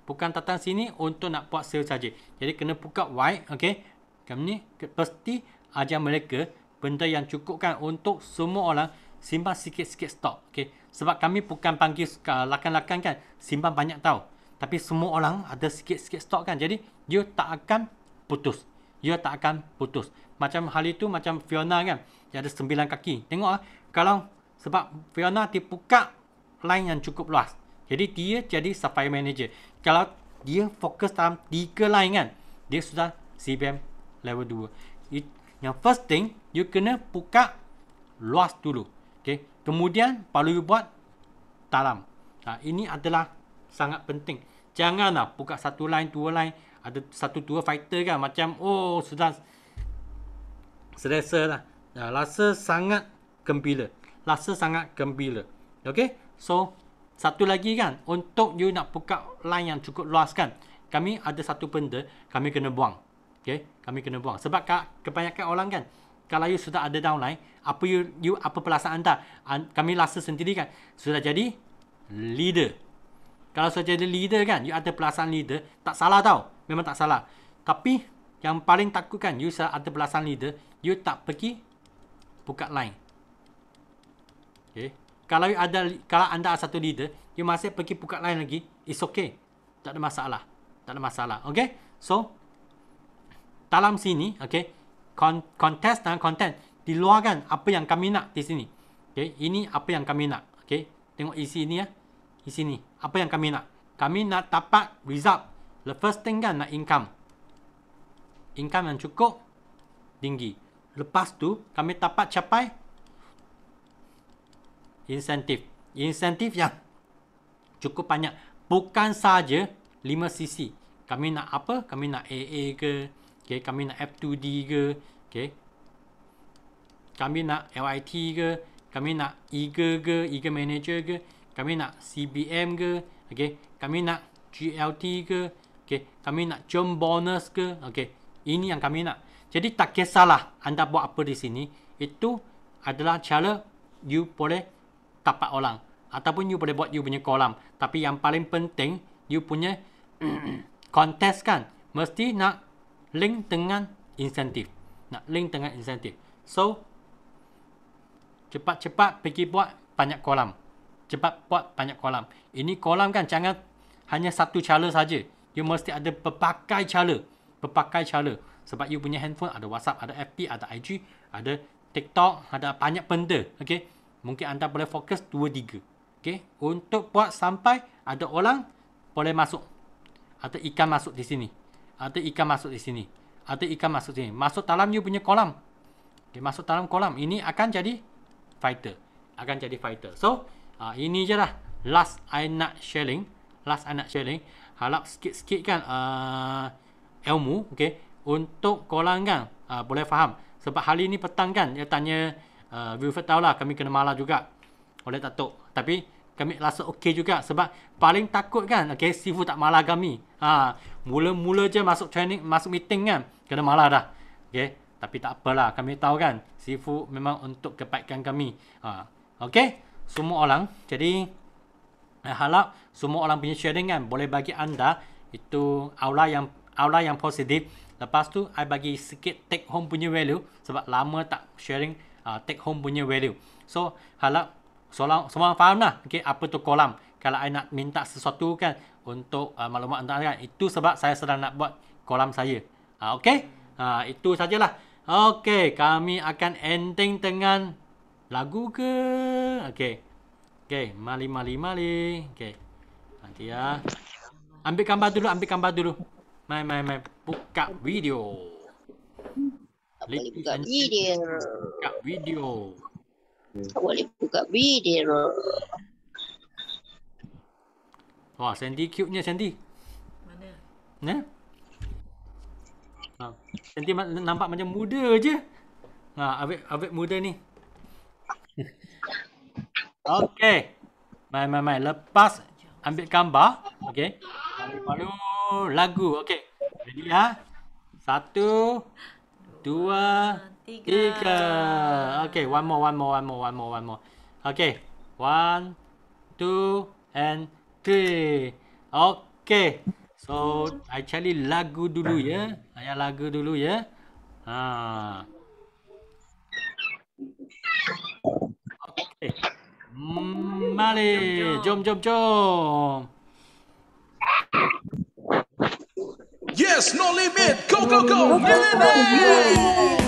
B: Bukan datang sini untuk nak buat sale saja. Jadi kena buka wide, okey. Kami pasti ajar mereka benda yang cukup kan untuk semua orang simpan sikit-sikit stok, okey. Sebab kami bukan panggil lakan-lakan kan simpan banyak tau. Tapi semua orang ada sikit-sikit stok kan. Jadi dia tak akan putus. Macam hal itu macam Fiona kan. Dia ada 9 kaki. Tengok kalau sebab Fiona dibuka line yang cukup luas. Jadi dia jadi supply manager. Kalau dia fokus dalam 3 line kan, dia sudah CBM level 2. Yang first thing, you kena buka luas dulu. Okay. Kemudian baru you buat dalam. Ini adalah sangat penting. Janganlah buka 1 line, 2 line, ada 1-2 fighter kan macam sudah selesa lah. Rasa sangat gembira. Okay. So satu lagi kan, untuk you nak buka line yang cukup luas kan, kami ada satu benda kami kena buang. Okay, kami kena buang. Sebab kebanyakan orang kan, kalau you sudah ada downline, apa perasaan anda? Kami rasa sendiri kan, sudah jadi leader. Kalau sudah jadi leader kan, you ada perasaan leader, tak salah tau. Memang tak salah. Tapi yang paling takut kan, you sudah ada perasaan leader, you tak pergi buka line. Okay. Kalau anda ada satu leader, you masih pergi buka line lagi, it's okay. Tak ada masalah. Okay. So, dalam sini, okay, kontes dan konten diluarkan apa yang kami nak di sini. Okay. Ini apa yang kami nak. Okay. Tengok isi ini ya. Isi ni. Apa yang kami nak. Kami nak dapat result. The first thing kan nak income. Income yang cukup tinggi. Lepas tu, kami dapat capai insentif. Insentif yang cukup banyak. Bukan saja 5cc. Kami nak apa? Kami nak AA ke? Okay, kami nak F2D ke? Okay. Kami nak LIT ke? Kami nak Eager ke? Eager Manager ke? Kami nak CBM ke? Okay. Kami nak GLT ke? Okay. Kami nak jump bonus ke? Okay. Ini yang kami nak. Jadi tak kisahlah anda buat apa di sini. Itu adalah cara you boleh dapat orang. Ataupun you boleh buat you punya kolam. Tapi yang paling penting, you punya kontes kan, mesti nak link dengan insentif. So, cepat-cepat pergi buat banyak kolam. Ini kolam kan jangan hanya satu cara saja. You mesti ada berbagai cara. Sebab you punya handphone ada WhatsApp, ada FB, ada IG, ada TikTok, ada banyak benda. Okay. Mungkin anda boleh fokus 2-3. Okay. Untuk buat sampai ada orang boleh masuk. Ada ikan masuk di sini. Masuk dalam you punya kolam. Okay. Masuk dalam kolam. Ini akan jadi fighter. So, ini je lah. Last I nak sharing. Harap sikit-sikit kan ilmu. Okay. Untuk korang kan boleh faham. Sebab hari ni petang kan dia tanya Wilfred tahu lah kami kena marah juga oleh Datuk. Tapi kami rasa okey juga sebab paling takut kan okay, Sifu tak marah kami. Mula-mula je masuk training, masuk meeting kan kena marah dah. Okay. Tapi tak apalah, kami tahu kan Sifu memang untuk kebaikan kami. Okey, semua orang. Jadi harap semua orang punya sharing kan boleh bagi anda itu aula yang positif. Lepas tu I bagi sikit take home punya value sebab lama tak sharing take home punya value. So harap semua faham lah okay, apa tu kolam. Kalau I nak minta sesuatu kan untuk maklumat anda kan, itu sebab saya sedang nak buat kolam saya. Okey, itu sajalah. Okey, kami akan ending dengan lagu ke? Okey, mali. Okey, nanti ya. Ambil gambar dulu. Mai. Buka video.
O: Buka video. Tak boleh buka video.
B: Wah, Sandy cute-nya Sandy. Mana? Sandy nampak macam muda je. Awet muda ni. Okey. Mai. Lepas ambil gambar, okey. Baru lagu. Okey. Ready ya? 1, 2, 3. Okey, one more. Okey. 1, 2 and 3. Okey. So, I cari lagu dulu ya. Ayah lagu dulu ya. Okey. Mari, jom.
S: Yes, no limit. Go. Yes, no limit. Go. Millionaire.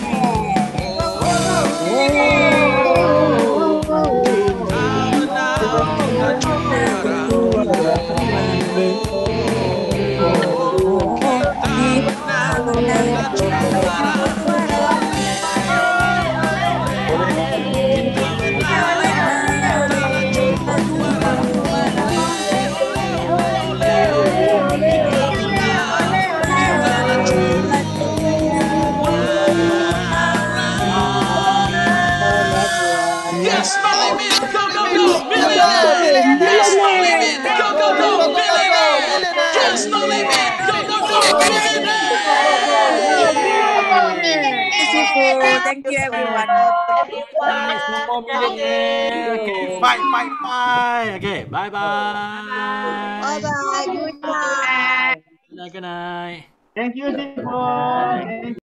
S: Yes, no limit. Go. Millionaire. Yes, no limit. Go. Millionaire.
K: Thank you everyone.
B: Semua millionaire. Okay, fight. Okay, bye.
K: Bye. Good night.
B: Good night.
G: Thank you, Sifu.